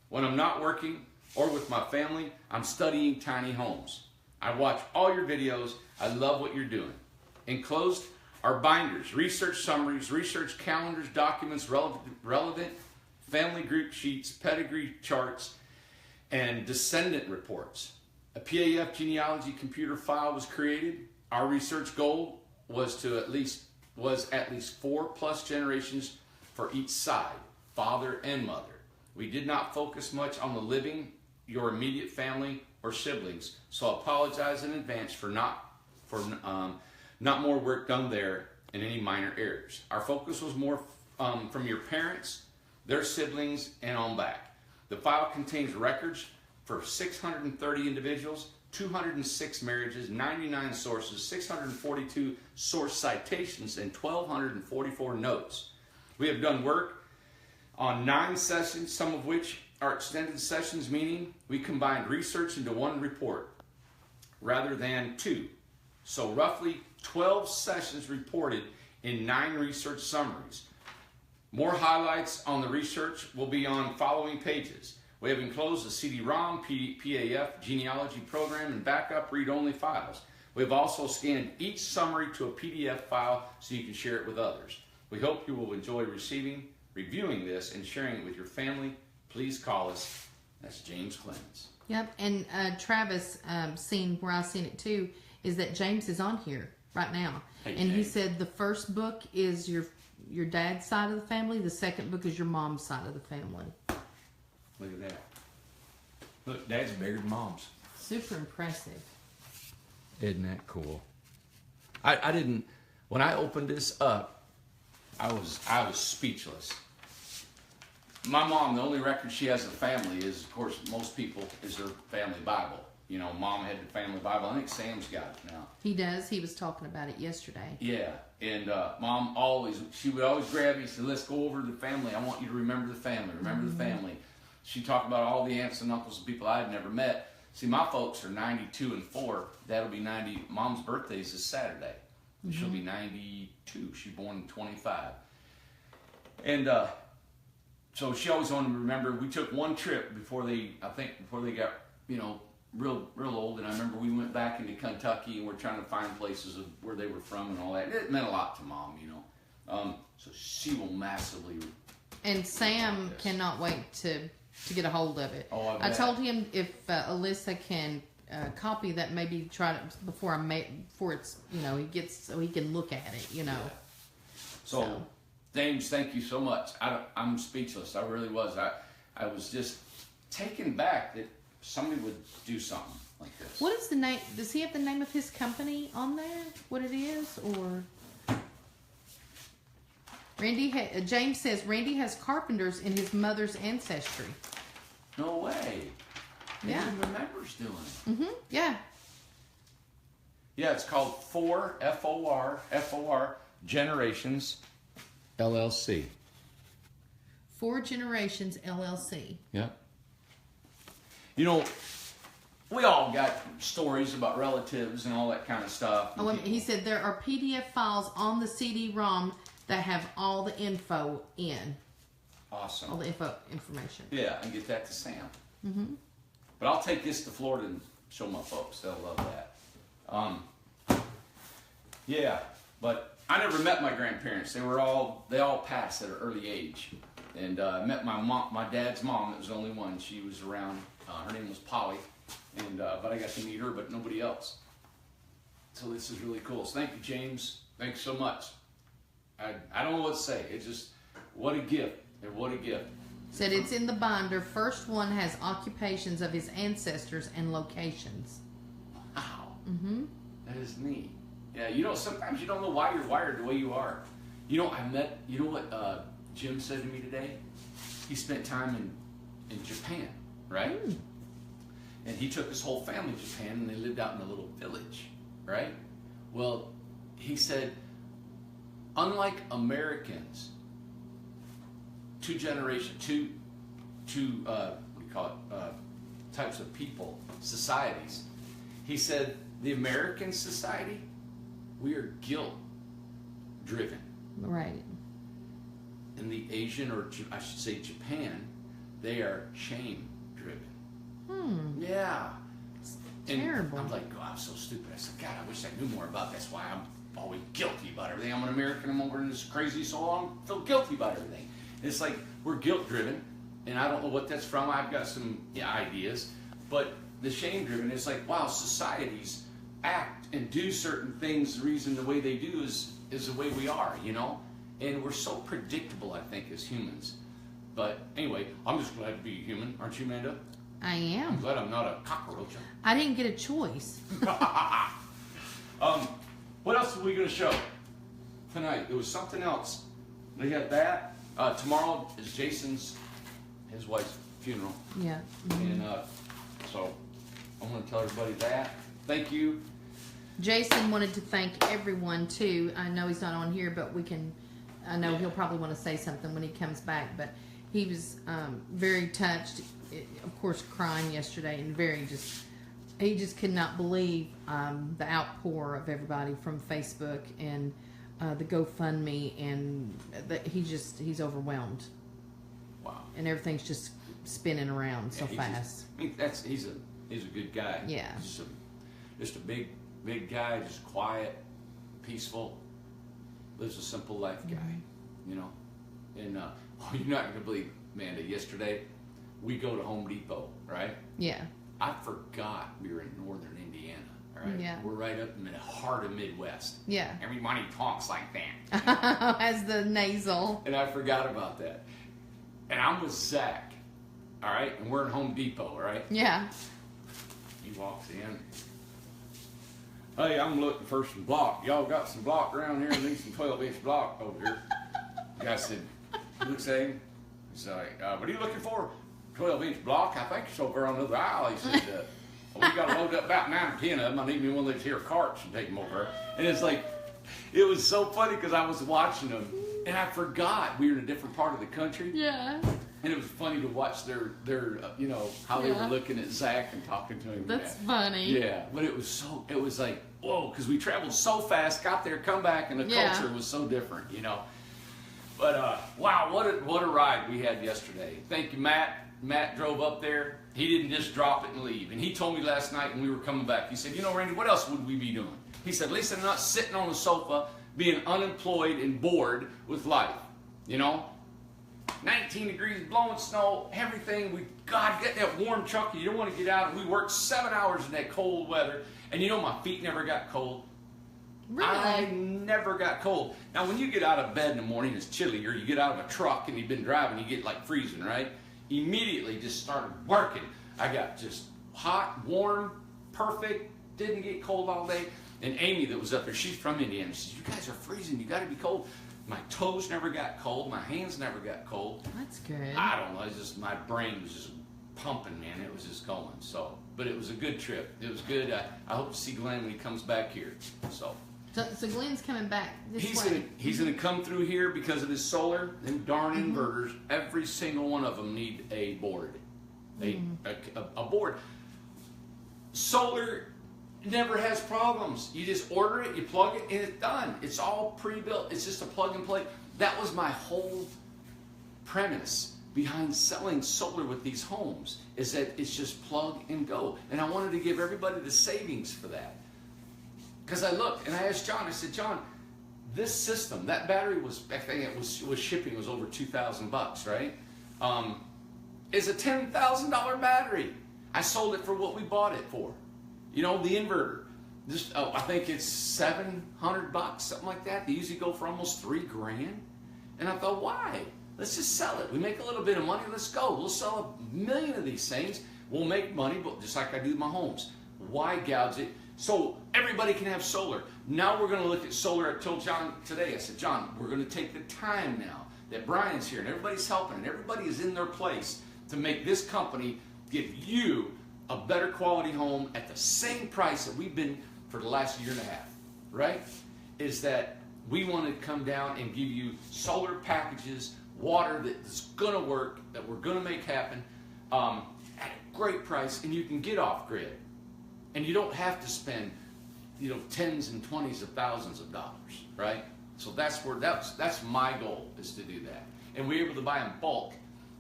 When I'm not working or with my family, I'm studying tiny homes. I watch all your videos. I love what you're doing. Enclosed are binders, research summaries, research calendars, documents, relevant family group sheets, pedigree charts, and descendant reports. A PAF genealogy computer file was created. Our research goal was at least 4+ generations for each side, father and mother. We did not focus much on the living, your immediate family or siblings, so I apologize in advance for not more work done there and any minor errors. Our focus was more from your parents, their siblings, and on back. The file contains records for 630 individuals, 206 marriages, 99 sources, 642 source citations, and 1,244 notes. We have done work on 9 sessions, some of which are extended sessions, meaning we combined research into one report rather than 2. So roughly 12 sessions reported in 9 research summaries. More highlights on the research will be on following pages. We have enclosed a CD-ROM, PAF, genealogy program, and backup read-only files. We've also scanned each summary to a PDF file so you can share it with others. We hope you will enjoy reviewing this and sharing it with your family. Please call us. That's James Clemens. Yep, and Travis seen where I seen it too is that James is on here right now, Hey, and he James. said the first book is your dad's side of the family, the second book is your mom's side of the family. Look at that. Look, Dad's bigger than Mom's. Super impressive. Isn't that cool? I didn't, when I opened this up, I was speechless. My mom, the only record she has of family is, of course, most people, is her family Bible. You know, Mom had the family Bible. I think Sam's got it now. He does. He was talking about it yesterday. Yeah, and Mom she would always grab me and say, let's go over the family. I want you to remember the family. Remember the family. She talked about all the aunts and uncles and people I had never met. See, my folks are 92 and 4. That'll be 90. Mom's birthday is this Saturday. She'll be 92. She's born in 25. And so she always wanted to remember. We took one trip before they got, you know, real old. And I remember we went back into Kentucky and we're trying to find places of where they were from and all that. It meant a lot to Mom, you know. So she will massively. And Sam cannot wait to get a hold of it. Oh, I told him if Alyssa can copy that, maybe try it before it's, you know, he gets, so he can look at it, you know. Yeah. So, James, thank you so much. I'm speechless. I really was. I was just taken back that somebody would do something like this. What is the name? Does he have the name of his company on there? What it is, or? James says Randy has carpenters in his mother's ancestry. No way. Yeah. He remembers doing it. Mm-hmm. Yeah. Yeah, it's called F-O-R, Generations, LLC. 4 Generations LLC. Yeah. You know, we all got stories about relatives and all that kind of stuff. Oh, he said there are PDF files on the CD-ROM that have all the info in. Awesome. All the information. Yeah, and get that to Sam. Mm-hmm. But I'll take this to Florida and show my folks. They'll love that. Yeah, but I never met my grandparents. They all passed at an early age. And I met my dad's mom. It was the only one. She was around. Her name was Polly. And but I got to meet her, but nobody else. So this is really cool. So thank you, James. Thanks so much. I don't know what to say. It's just, what a gift. And what a gift. Said it's in the binder. First one has occupations of his ancestors and locations. Wow. Mm-hmm. That is neat. Yeah, you know, sometimes you don't know why you're wired the way you are. You know, you know what Jim said to me today? He spent time in Japan, right? And he took his whole family to Japan and they lived out in a little village, right? Well, he said, unlike Americans, two types of people, societies. He said the American society, we are guilt driven. Right. In the Asian, or I should say Japan, they are shame driven. Yeah. And terrible. I'm like, oh, I'm so stupid. I said, God, I wish I knew more about this. That's why I'm always guilty about everything. I'm an American. I'm over in this crazy, so I feel guilty about everything. And it's like, we're guilt driven, and I don't know what that's from. I've got some ideas, but the shame driven, it's like, wow, societies act and do certain things. The reason the way they do is the way we are, you know? And we're so predictable, I think, as humans. But anyway, I'm just glad to be human. Aren't you, Amanda? I am. I'm glad I'm not a cockroach. I didn't get a choice. What else are we going to show tonight? There was something else. They had that. Tomorrow is his wife's funeral. Yeah. And so I want to tell everybody that. Thank you. Jason wanted to thank everyone too. I know he's not on here, but I know he'll probably want to say something when he comes back, but he was very touched, of course crying yesterday, and he just could not believe the outpour of everybody from Facebook and the GoFundMe, and he's overwhelmed. Wow. And everything's just spinning around so fast. He's a good guy. Yeah. Just a big guy, just quiet, peaceful, lives a simple life guy, you know. And you're not going to believe, Amanda, yesterday we go to Home Depot, right? Yeah. I forgot we were in northern Indiana, all right? Yeah. We're right up in the heart of Midwest. Yeah. Everybody talks like that. As the nasal. And I forgot about that. And I'm with Zach, all right? And we're at Home Depot, all right? Yeah. He walks in. Hey, I'm looking for some block. Y'all got some block around here? I need some 12-inch block over here. The guy said, looks at him. He's like, what are you looking for? 12-inch block? I think it's over on the other aisle. He said, We got to load up about 9 or 10 of them. I need me one of those here carts and take them over. And it's like, it was so funny because I was watching them and I forgot we were in a different part of the country. Yeah. And it was funny to watch their how they were looking at Zach and talking to him. That's funny. Yeah, but it was like, whoa, because we traveled so fast, got there, come back, and the culture was so different, But wow, what a ride we had yesterday. Thank you, Matt. Matt drove up there. He didn't just drop it and leave. And he told me last night when we were coming back, he said, Randy, what else would we be doing? He said, at least I'm not sitting on the sofa being unemployed and bored with life. 19 degrees, blowing snow, everything. God, get that warm truck. You don't want to get out. And we worked 7 hours in that cold weather. And my feet never got cold. Really? I never got cold. Now, when you get out of bed in the morning, it's chilly, or you get out of a truck and you've been driving, you get like freezing, right? Immediately just started working. I got just hot, warm, perfect, didn't get cold all day. And Amy that was up there, she's from Indiana, she said, you guys are freezing, you got to be cold. My toes never got cold, my hands never got cold. That's good. I don't know, it's just my brain was just pumping, man. It was just going. So, but it was a good trip. It was good. I hope to see Glenn when he comes back here. So Glenn's coming back this way. He's gonna come through here because of his solar and darn inverters. Every single one of them need a board, a board. Solar never has problems. You just order it, you plug it, and it's done. It's all pre-built. It's just a plug and play. That was my whole premise behind selling solar with these homes, is that it's just plug and go. And I wanted to give everybody the savings for that. Because I looked and I asked John, I said, John, this system, that battery was, I think it was shipping was over $2,000, right? Is a $10,000 battery. I sold it for what we bought it for. The inverter. I think it's $700, something like that. They usually go for almost $3,000. And I thought, why? Let's just sell it. We make a little bit of money. Let's go. We'll sell 1,000,000 of these things. We'll make money, but just like I do with my homes. Why gouge it? So everybody can have solar. Now we're going to look at solar. I told John today, I said, John, we're going to take the time now that Brian's here and everybody's helping and everybody is in their place to make this company give you a better quality home at the same price that we've been for the last year and a half, right? Is that we want to come down and give you solar packages, water that's going to work, that we're going to make happen at a great price, and you can get off grid. And you don't have to spend, tens and twenties of thousands of dollars, right? So that's my goal, is to do that. And we're able to buy in bulk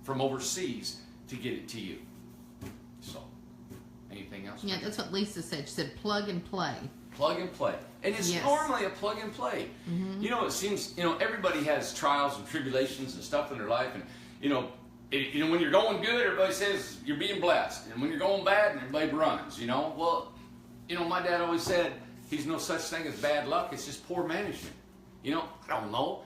from overseas to get it to you. So, anything else? Yeah, that's what Lisa said. She said plug and play. Plug and play. And it's normally a plug and play. Mm-hmm. It seems, everybody has trials and tribulations and stuff in their life. And, when you're going good, everybody says you're being blessed. And when you're going bad, everybody runs, Well, my dad always said, there's no such thing as bad luck. It's just poor management. I don't know.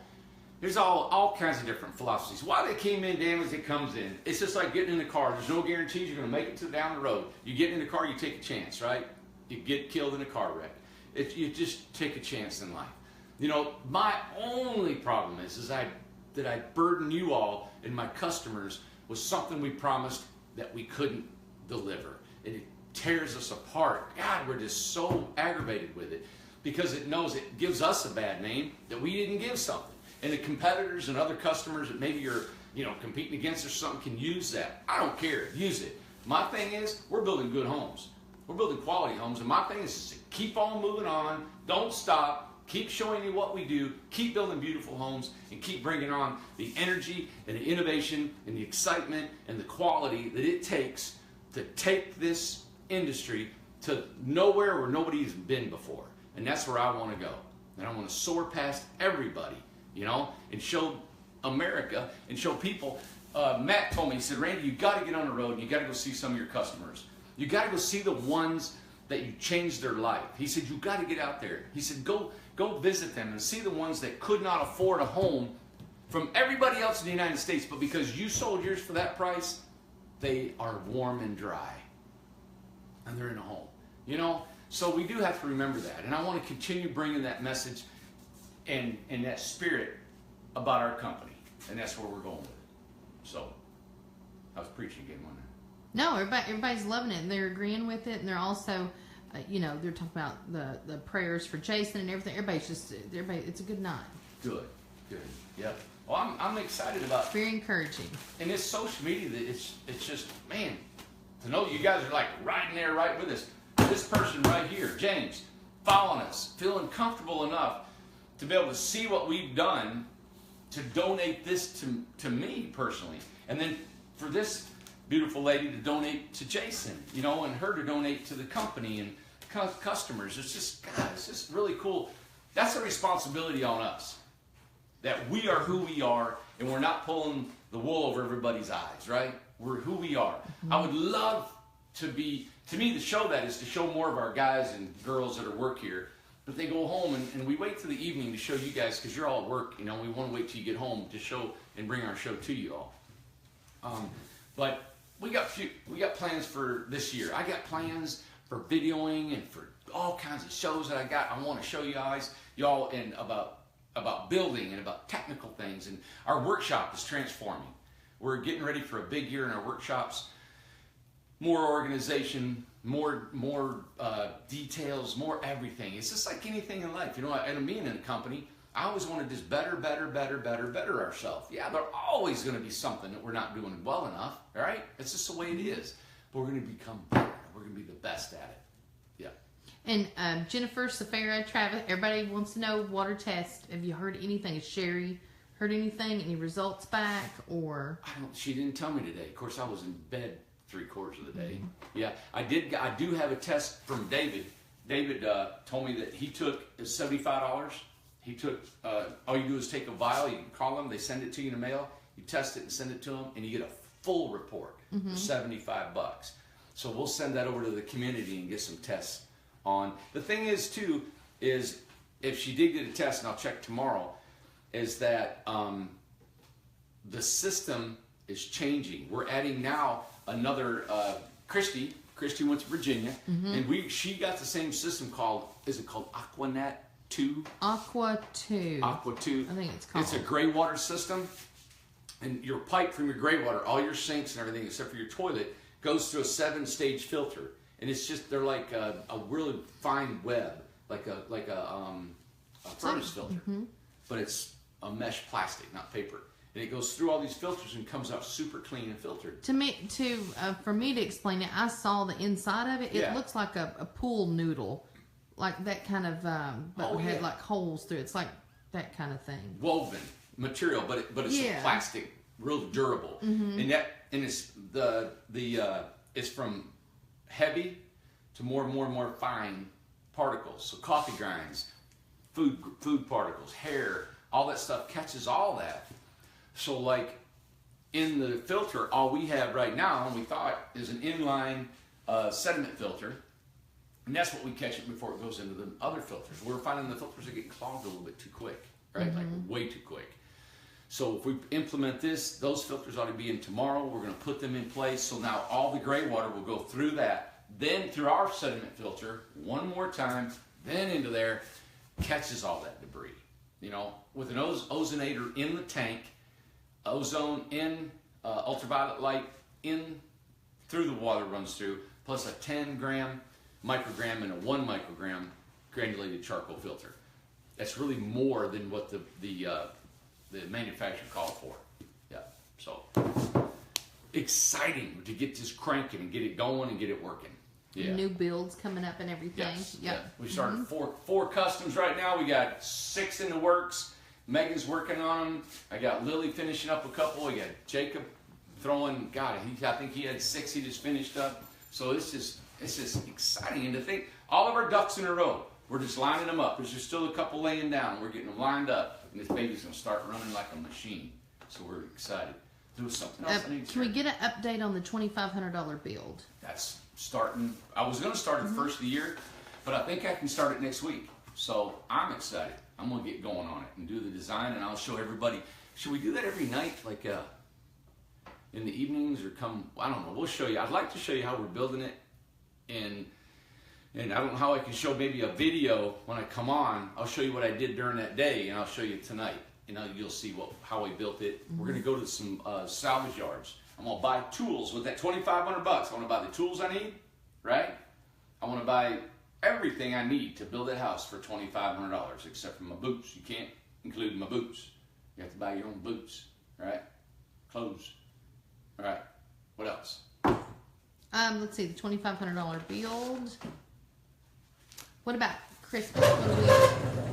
There's all kinds of different philosophies. Why they came in damn as it comes in. It's just like getting in the car. There's no guarantees you're going to make it to down the road. You get in the car, you take a chance, right? You get killed in a car wreck. You just take a chance in life. My only problem is that I burden you all and my customers with something we promised that we couldn't deliver. And it tears us apart. God, we're just so aggravated with it because it knows it gives us a bad name that we didn't give something. And the competitors and other customers that maybe you're competing against or something can use that. I don't care. Use it. My thing is, we're building good homes. We're building quality homes. And my thing is to keep on moving on. Don't stop. Keep showing you what we do. Keep building beautiful homes and keep bringing on the energy and the innovation and the excitement and the quality that it takes to take this industry to nowhere where nobody's been before. And that's where I want to go. And I want to soar past everybody, and show America and show people. Matt told me, he said, Randy, you got to get on the road and you got to go see some of your customers. You got to go see the ones that you changed their life. He said, you got to get out there. He said, go visit them and see the ones that could not afford a home from everybody else in the United States, but because you sold yours for that price, they are warm and dry. And they're in a home. So we do have to remember that. And I want to continue bringing that message and that spirit about our company. And that's where we're going with it. So, I was preaching again, wasn't No, everybody's loving it, and they're agreeing with it, and they're also, they're talking about the prayers for Jason and everything. Everybody, it's a good night. Good. Yep. Well, I'm excited about. Very encouraging. And this social media, it's just, man, to know you guys are like right in there, right with us. This person right here, James, following us, feeling comfortable enough to be able to see what we've done to donate this to me personally, and then for this beautiful lady to donate to Jason, and her to donate to the company and customers. It's just really cool. That's a responsibility on us, that we are who we are, and we're not pulling the wool over everybody's eyes, right? We're who we are. Mm-hmm. I would love to me, to show that is to show more of our guys and girls that are work here, but they go home and we wait till the evening to show you guys, because you're all at work, we want to wait till you get home to show and bring our show to you all. But we got plans for this year. I got plans for videoing and for all kinds of shows that I want to show you guys, y'all, and about building and about technical things. And our workshop is transforming. We're getting ready for a big year in our workshops. More organization, more details, more everything. It's just like anything in life, and me in a company, I always want to just better ourselves. Yeah, there's always going to be something that we're not doing well enough, all right? It's just the way it is. But we're going to become better. We're going to be the best at it. Yeah. And Jennifer, Safira, Travis, everybody wants to know water test. Have you heard anything? Has Sherry heard anything? Any results back? Or she didn't tell me today. Of course, I was in bed 3/4 of the day. Mm-hmm. Yeah, I do have a test from David. David told me that he took $75. He took, all you do is take a vial, you can call them, they send it to you in the mail, you test it and send it to them, and you get a full report for $75. So we'll send that over to the community and get some tests on. The thing is, too, is if she did get a test, and I'll check tomorrow, is that the system is changing. We're adding now another, Christy went to Virginia, and she got the same system called Aquanet 2? Aqua 2. Aqua 2. I think it's called. It's a gray water system, and your pipe from your gray water, all your sinks and everything except for your toilet, goes through a 7-stage filter, and it's just, they're like a really fine web, like a furnace filter, but it's a mesh plastic, not paper. And it goes through all these filters and comes out super clean and filtered. For me to explain it, I saw the inside of it. It looks like a pool noodle, like that kind of, but had like holes through it. It's like that kind of thing. Woven material, but it's a plastic, real durable. And it's it's from heavy to more fine particles. So coffee grinds, food particles, hair, all that stuff catches all that. So like in the filter, all we have right now, and we thought, is an inline sediment filter. And that's what we catch it before it goes into the other filters. We're finding the filters are getting clogged a little bit too quick, right? Like way too quick. So if we implement this, those filters ought to be in tomorrow. We're going to put them in place. So now all the gray water will go through that, then through our sediment filter one more time, then into there, catches all that debris. With an ozonator in the tank, ozone in, ultraviolet light in, through the water runs through, plus a 10-gram microgram and a 1 microgram granulated charcoal filter. That's really more than what the manufacturer called for. Yeah, so exciting to get this cranking and get it going and get it working. Yeah. New builds coming up and everything. Yes. Yep. Yeah. We started four customs right now. We got 6 in the works. Megan's working on them. I got Lily finishing up a couple. We got Jacob throwing. God, I think he had 6 he just finished up. So it's just exciting. And to think, all of our ducks in a row, we're just lining them up. There's just still a couple laying down. We're getting them lined up, and this baby's going to start running like a machine. So we're excited. There was something else I need to Can we get an update on the $2,500 build? That's starting. I was going to start it first of the year, but I think I can start it next week. So I'm excited. I'm going to get going on it and do the design, and I'll show everybody. Should we do that every night, like in the evenings, or come? I don't know. We'll show you. I'd like to show you how we're building it, and I don't know how I can show maybe a video when I come on. I'll show you what I did during that day, and I'll show you tonight. You'll see how we built it. We're going to go to some salvage yards I'm going to buy tools with that $2,500. I want to buy the tools I need, right? I want to buy everything I need to build that house for $2,500, except for my boots. You can't include my boots. You have to buy your own boots, right? Clothes, all right? What else? Let's see, the $2,500 build. What about Christmas?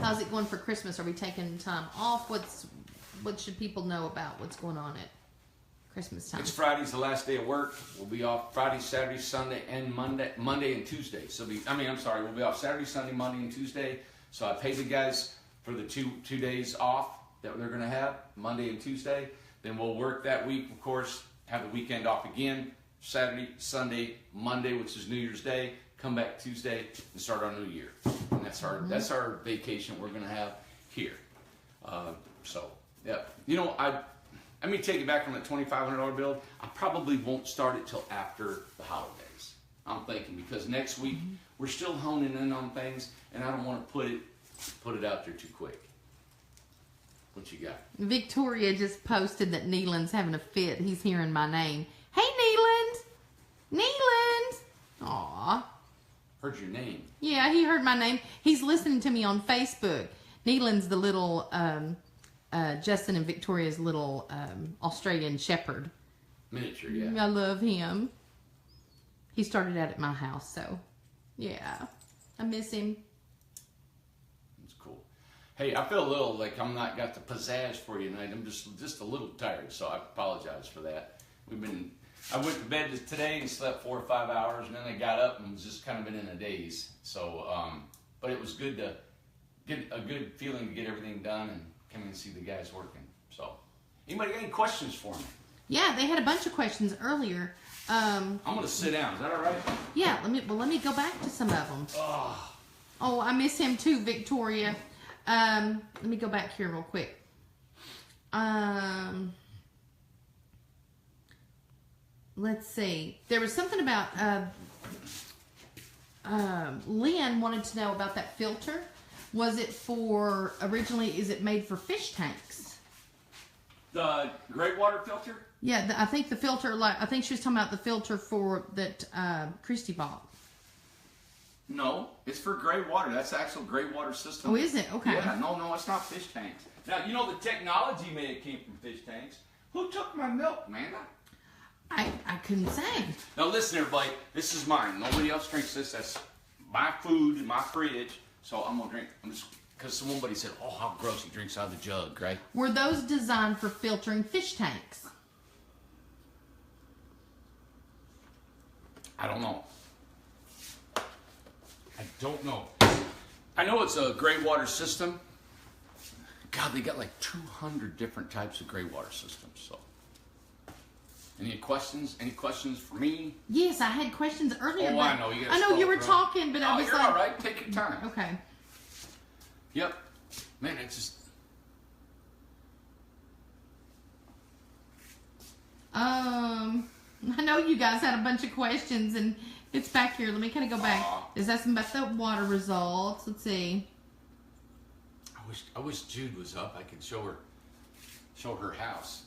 How's it going for Christmas? Are we taking time off? What should people know about what's going on at Christmas time? It's Friday's the last day of work. We'll be off Friday, Saturday, Sunday, and Monday and Tuesday. We'll be off Saturday, Sunday, Monday, and Tuesday. So I paid the guys for the two days off that they're going to have, Monday and Tuesday. Then we'll work that week, of course, have the weekend off again, Saturday, Sunday, Monday, which is New Year's Day, come back Tuesday and start our new year. And that's our vacation we're going to have here. Yeah. You know, let me take it back from that $2,500 build. I probably won't start it till after the holidays. I'm thinking, because next week we're still honing in on things, and I don't want to put it out there too quick. What you got? Victoria just posted that Neeland's having a fit. He's hearing my name. Hey, Neeland! Neeland! Aw. Heard your name. Yeah, he heard my name. He's listening to me on Facebook. Neeland's the little, Justin and Victoria's little Australian shepherd. Miniature, yeah. I love him. He started out at my house, so yeah. I miss him. It's cool. Hey, I feel a little like I'm not got the pizzazz for you tonight. I'm just a little tired, so I apologize for that. I went to bed today and slept 4 or 5 hours, and then I got up and was just kind of been in a daze. So, but it was good to get a good feeling to get everything done and come and see the guys working. So, anybody got any questions for me? Yeah, they had a bunch of questions earlier. I'm gonna sit down. Is that all right? Yeah, let me go back to some of them. Oh, I miss him too, Victoria. Let me go back here real quick. Let's see. There was something about Lynn wanted to know about that filter. Was it for originally? Is it made for fish tanks? The gray water filter? Yeah, I think the filter. I think she was talking about the filter for that Christy bought. No, it's for gray water. That's the actual gray water system. Oh, is it? Okay. Yeah, no, it's not fish tanks. Now, you know the technology made it came from fish tanks. Who took my milk, man? I couldn't say. Now listen, everybody. This is mine. Nobody else drinks this. That's my food in my fridge. So I'm gonna drink. I'm just because somebody said, "Oh, how gross! He drinks out of the jug, right?" Were those designed for filtering fish tanks? I don't know. I don't know. I know it's a gray water system. God, they got like 200 different types of gray water systems. So, any questions? Any questions for me? Yes, I had questions earlier. Oh, I know. I know you were talking, but I was you're like, all right. Take your time. Okay. Yep. Man, it's just. I know you guys had a bunch of questions, and it's back here. Let me kind of go back. Is that something about the water results? Let's see. I wish Jude was up. I could show her house.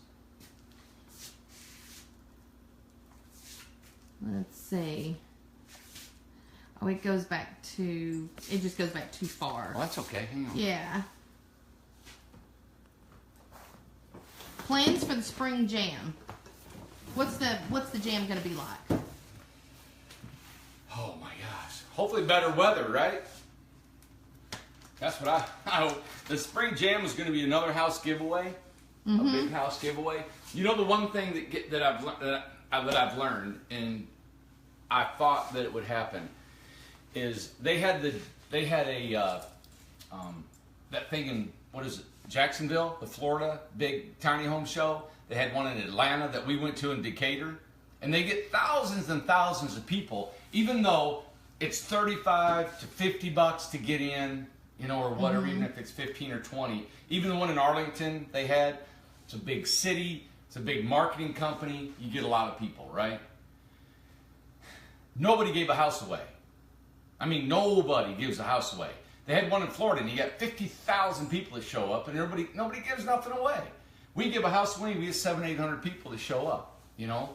Let's see. Oh, it goes back to. It just goes back too far. Well, that's okay. Hang on. Yeah. Plans for the spring jam. What's the jam going to be like? Oh my gosh. Hopefully better weather, right? That's what I hope. The spring jam is going to be another house giveaway, a big house giveaway. You know the one thing that I've learned, and I thought that it would happen, is they had a that thing in Jacksonville, the Florida big tiny home show. They had one in Atlanta that we went to in Decatur, and they get thousands and thousands of people, even though it's $35 to $50 to get in, or whatever, even if it's 15 or 20. Even the one in Arlington they had, it's a big city, it's a big marketing company, you get a lot of people, right? Nobody gave a house away. I mean, nobody gives a house away. They had one in Florida, and you got 50,000 people that show up, and nobody gives nothing away. We give a house away, we have 700-800 people to show up. you know.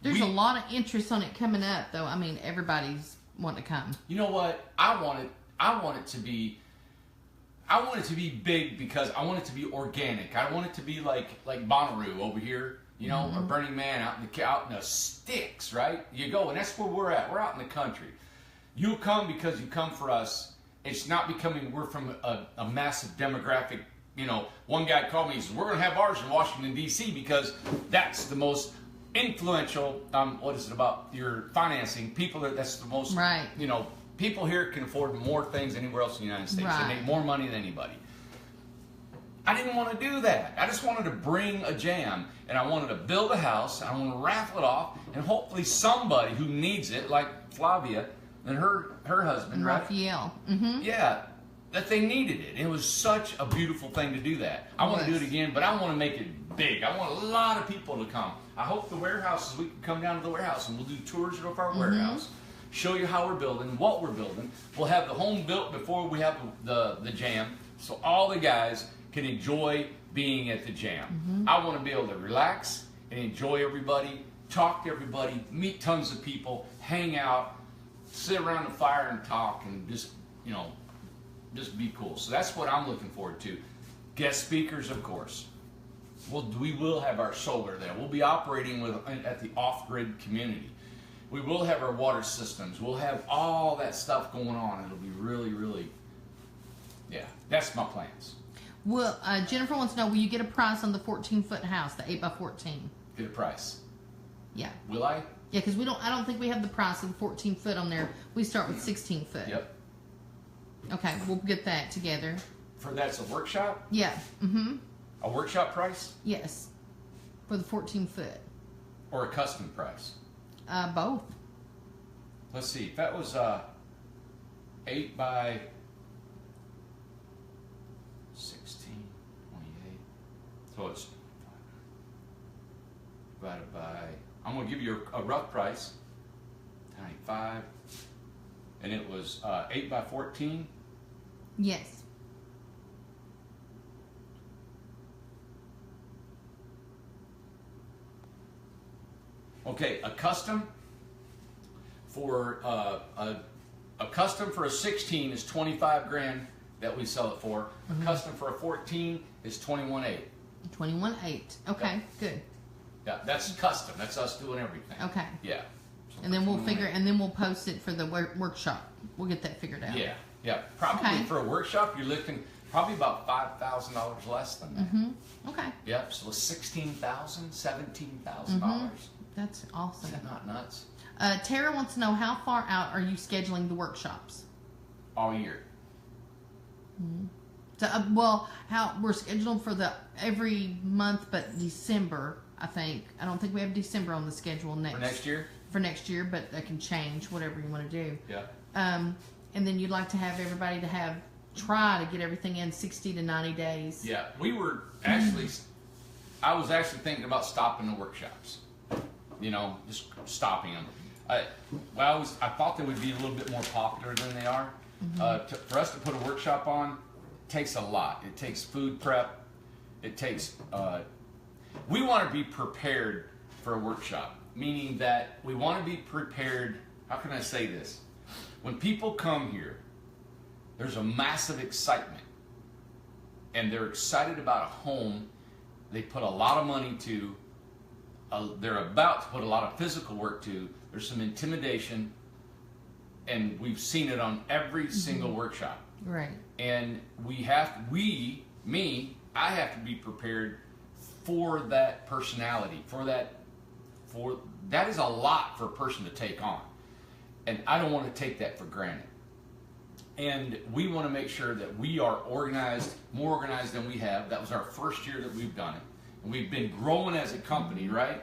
There's a lot of interest on it coming up, though. I mean, everybody's wanting to come. You know what? I want it to be big because I want it to be organic. I want it to be like Bonnaroo over here, you know, or Burning Man out in the sticks, right? You go, and that's where we're at. We're out in the country. You come because you come for us. It's not becoming we're from a massive demographic. You know, one guy called me. He says, we're going to have ours in Washington, D.C. because that's the most influential. What is it about your financing? That's the most, right. You know, people here can afford more things anywhere else in the United States. Right. They make more money than anybody. I didn't want to do that. I just wanted to bring a jam, and I wanted to build a house, and I want to raffle it off, and hopefully somebody who needs it, like Flavia and her husband, right? Raphael. Yeah, that they needed it. It was such a beautiful thing to do that. I want to do it again, but I want to make it big. I want a lot of people to come. I hope the warehouses, we can come down to the warehouse, and we'll do tours of our warehouse, show you how we're building, what we're building. We'll have the home built before we have the jam, so all the guys can enjoy being at the jam. I want to be able to relax and enjoy everybody, talk to everybody, meet tons of people, hang out, sit around the fire and talk, and just, you know, just be cool. So that's what I'm looking forward to. Guest speakers, of course. We will have our solar there. We'll be operating at the off-grid community. We will have our water systems. We'll have all that stuff going on. It'll be really, really, yeah, that's my plans. Well, Jennifer wants to know, will you get a price on the 14-foot house, the 8x14? Get a price. Yeah. Will I? Yeah, because I don't think we have the price of the 14-foot on there. We start with 16-foot. Yep. Okay, we'll get that together. That's a workshop? Yeah. A workshop price? Yes. For the 14-foot. Or a custom price? Both. Let's see. If that was 8 by 16, 28. So it's divided by, I'm going to give you a rough price. 95. And it was 8 by 14. Yes. Okay, a custom for a 16 is 25 grand that we sell it for. A custom for a 14 is 21.8. 21.8. Okay, good. Yeah, that's custom. That's us doing everything. Okay. Yeah. So And then we'll post it for the workshop. We'll get that figured out. Yeah, yeah. Probably Okay. for a workshop, you're looking probably about $5,000 less than that. Okay. Yep. So $16,000, $17,000. That's awesome. Is that not nuts? Tara wants to know, how far out are you scheduling the workshops? All year. So, well, how we're scheduled for every month, but December, I think. I don't think we have December on the schedule For next year? For next year, but that can change, whatever you want to do. Yeah. And then you'd like to have everybody try to get everything in 60 to 90 days. Yeah, we were actually, I was actually thinking about stopping the workshops. You know, just stopping them. I thought they would be a little bit more popular than they are. For us to put a workshop on, it takes a lot. It takes food prep. It takes, we want to be prepared for a workshop, meaning that we want to be prepared. How can I say this? When people come here, there's a massive excitement, and they're excited about a home they put a lot of money to. They're about to put a lot of physical work to. There's some intimidation, and we've seen it on every single workshop. Right. And I have to be prepared for that personality, that is a lot for a person to take on. And I don't want to take that for granted. And we want to make sure that we are organized, more organized than we have. That was our first year that we've done it. And we've been growing as a company, right?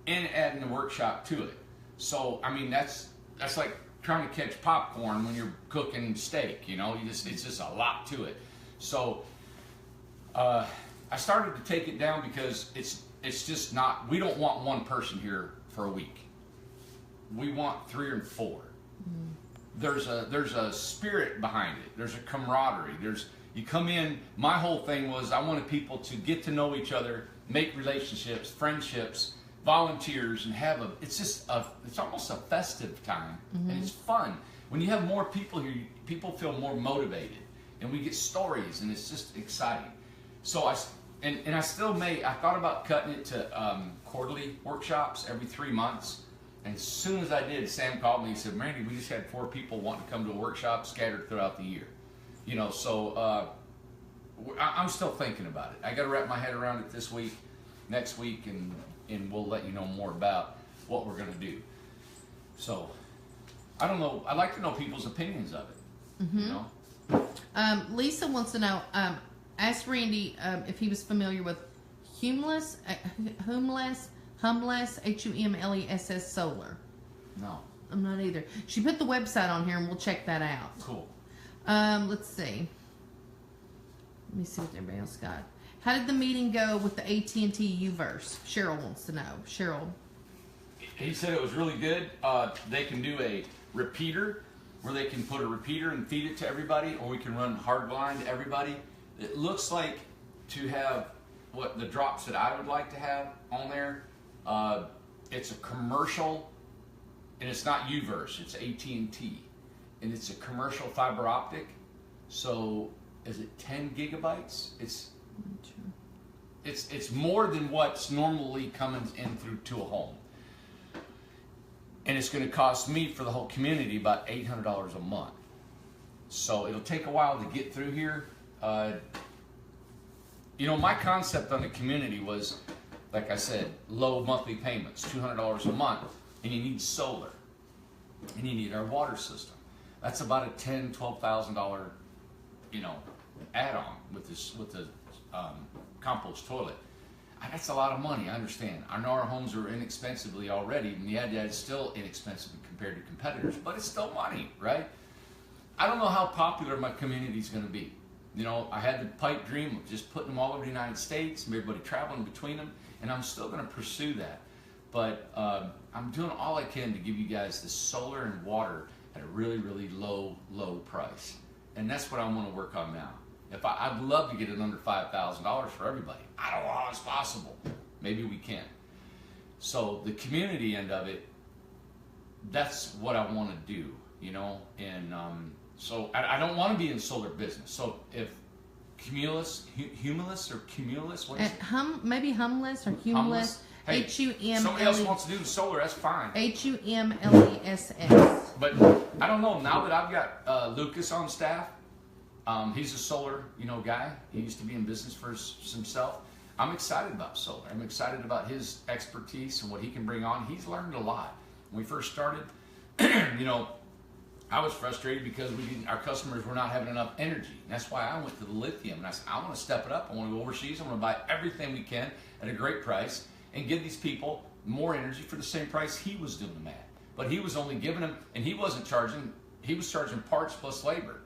And adding a workshop to it. So, I mean, that's like trying to catch popcorn when you're cooking steak, you know? It's just a lot to it. So, I started to take it down because it's just not, we don't want one person here for a week. We want 3 or 4. There's a spirit behind it. There's a camaraderie. You come in, my whole thing was I wanted people to get to know each other make relationships, friendships, volunteers, and it's almost a festive time, and it's fun. When you have more people here, people feel more motivated, and we get stories, and it's just exciting. So I thought about cutting it to quarterly workshops every 3 months. And as soon as I did, Sam called me and said, Randy, we just had 4 people wanting to come to a workshop scattered throughout the year. So I'm still thinking about it. I got to wrap my head around it this week, next week, and we'll let you know more about what we're going to do. So I don't know. I'd like to know people's opinions of it. Lisa wants to know, ask Randy if he was familiar with Humless, Humless Solar. No. I'm not either. She put the website on here, and we'll check that out. Cool. Let's see. Let me see what everybody else got. How did the meeting go with the AT&T Uverse? Cheryl wants to know. Cheryl. He said it was really good. They can do a repeater where they can put a repeater and feed it to everybody, or we can run hardline to everybody. It looks like to have what the drops that I would like to have on there. It's a commercial, and it's not Uverse, it's AT&T, and it's a commercial fiber optic. So is it 10 gigabytes? It's more than what's normally coming in through to a home, and it's going to cost me for the whole community about $800 a month. So it'll take a while to get through here. My concept on the community was, like I said, low monthly payments, $200 a month, and you need solar, and you need our water system. That's about a $10,000-$12,000, add-on with the compost toilet. That's a lot of money. I understand. I know our homes are inexpensively already, and yeah, it's still inexpensive compared to competitors, but it's still money, right? I don't know how popular my community is going to be. I had the pipe dream of just putting them all over the United States and everybody traveling between them, and I'm still going to pursue that. But I'm doing all I can to give you guys the solar and water at a really, really low price. And that's what I want to work on now. I'd love to get it under $5,000 for everybody. I don't know how it's possible. Maybe we can. So the community end of it, that's what I want to do, and so I don't want to be in solar business. So if Humulus, what is it? Maybe Humless or Humless. Hey, somebody else wants to do the solar, that's fine. HUMLESS. But I don't know, now that I've got Lucas on staff, he's a solar, guy. He used to be in business for himself. I'm excited about solar. I'm excited about his expertise and what he can bring on. He's learned a lot. When we first started, I was frustrated because our customers were not having enough energy. And that's why I went to the lithium. And I said, I want to step it up. I want to go overseas. I want to buy everything we can at a great price and give these people more energy for the same price he was doing them at. But he was only giving them, and he wasn't charging, he was charging parts plus labor.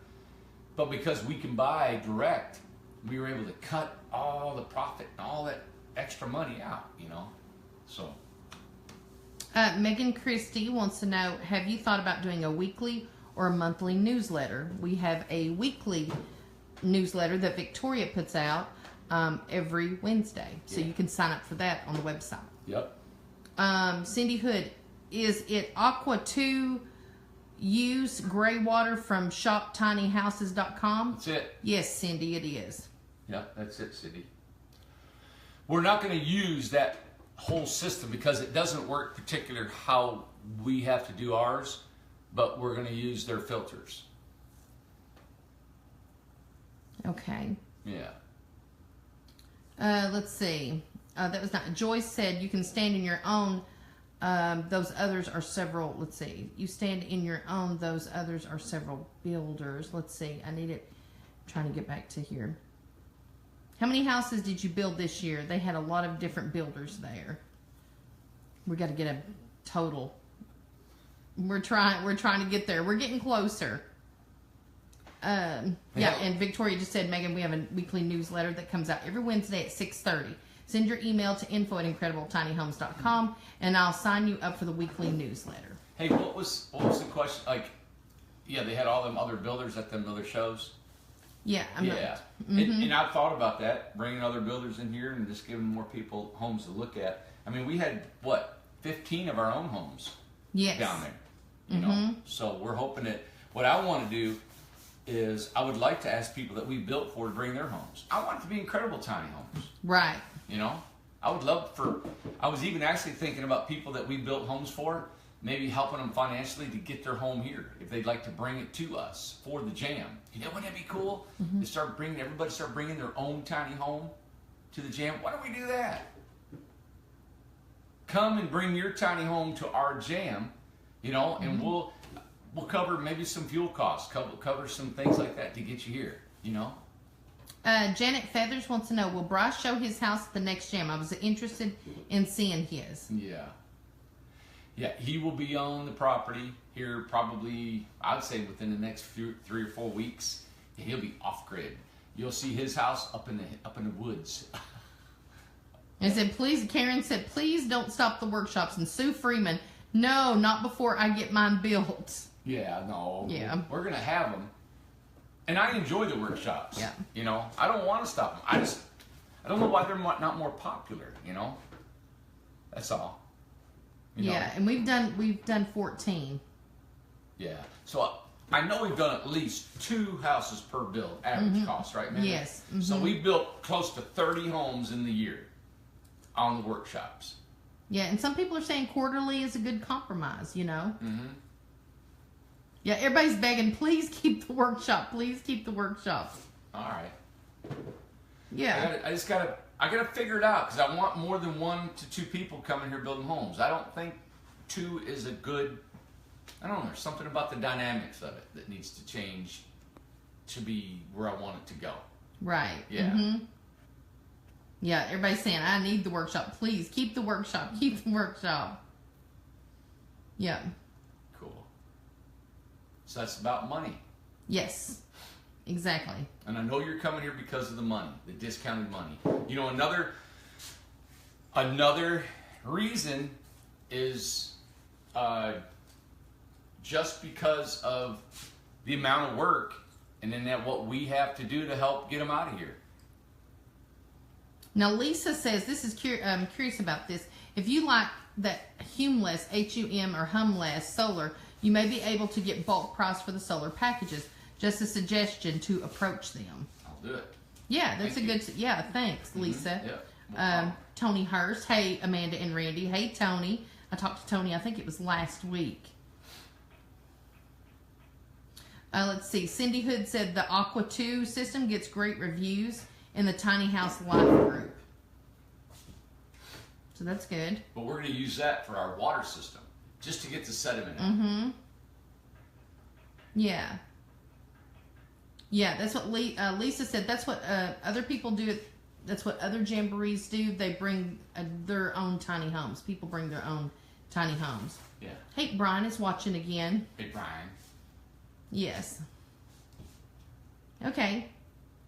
But because we can buy direct, we were able to cut all the profit and all that extra money out, So. Megan Christie wants to know, have you thought about doing a weekly or a monthly newsletter? We have a weekly newsletter that Victoria puts out every Wednesday. So you can sign up for that on the website. Yep. Cindy Hood, is it Aqua 2 use gray water from shoptinyhouses.com? That's it. Yes, Cindy, it is. Yeah, that's it, Cindy. We're not going to use that whole system because it doesn't work particular how we have to do ours, but we're going to use their filters. Okay. Yeah. Let's see. That was not. Joyce said you can stand in your own. Those others are several. Let's see. You stand in your own. Those others are several builders. Let's see. I need it. I'm trying to get back to here. How many houses did you build this year? They had a lot of different builders there. We got to get a total. We're trying to get there. We're getting closer. Yeah, and Victoria just said, Megan, we have a weekly newsletter that comes out every Wednesday at 6:30. Send your email to info@incredibletinyhomes.com, and I'll sign you up for the weekly newsletter. Hey, what was the question? Like, yeah, they had all them other builders at them other shows. Yeah, I'm Yeah. not. And I've thought about that, bringing other builders in here and just giving more people homes to look at. I mean, we had, 15 of our own homes Yes. down there, you know? So we're hoping that what I want to do is I would like to ask people that we built for to bring their homes. I want it to be incredible tiny homes, Right. you know? I would love I was even actually thinking about people that we built homes for, maybe helping them financially to get their home here if they'd like to bring it to us for the jam. You know, wouldn't that be cool? To everybody start bringing their own tiny home to the jam. Why don't we do that? Come and bring your tiny home to our jam, you know, and we'll cover maybe some fuel costs, cover some things like that to get you here, you know. Janet Feathers wants to know, will Bryce show his house at the next jam? I was interested in seeing his. Yeah, he will be on the property here probably, I'd say within the next 3 or 4 weeks. And he'll be off grid. You'll see his house up in the woods. And Karen said, please don't stop the workshops. And Sue Freeman, no, not before I get mine built. Yeah, no. Yeah. We're going to have them. And I enjoy the workshops. Yeah. You know, I don't want to stop them. I don't know why they're not more popular, you know. That's all. You know? And we've done 14. Yeah. So I know we've done at least 2 houses per build, average cost, right, man? Yes. So we built close to 30 homes in the year on the workshops. Yeah, and some people are saying quarterly is a good compromise, you know. Yeah, everybody's begging, please keep the workshop. Please keep the workshop. All right. Yeah. I gotta figure it out because I want more than 1 to 2 people coming here building homes. I don't think 2 is a good. I don't know. There's something about the dynamics of it that needs to change to be where I want it to go. Right. Yeah. Yeah, everybody's saying, I need the workshop. Please keep the workshop. Keep the workshop. Yeah. Cool. So that's about money. Yes. Exactly. And I know you're coming here because of the money, the discounted money. You know, another reason is just because of the amount of work and then what we have to do to help get them out of here. Now, Lisa says, this is I'm curious about this. If you like that Humless, H-U-M or Humless solar, you may be able to get bulk price for the solar packages. Just a suggestion to approach them. I'll do it. Yeah, that's Thank good. Yeah, thanks, Lisa. Yeah. Tony Hurst. Hey, Amanda and Randy. Hey, Tony. I talked to Tony, I think it was last week. Let's see. Cindy Hood said the Aqua 2 system gets great reviews in the Tiny House Life group. So that's good. But we're going to use that for our water system, just to get the sediment out. Yeah. Yeah, that's what Lisa said. That's what other people do. That's what other jamborees do. They bring their own tiny homes. People bring their own tiny homes. Yeah. Hey, Brian is watching again. Hey, Brian. Yes. Okay.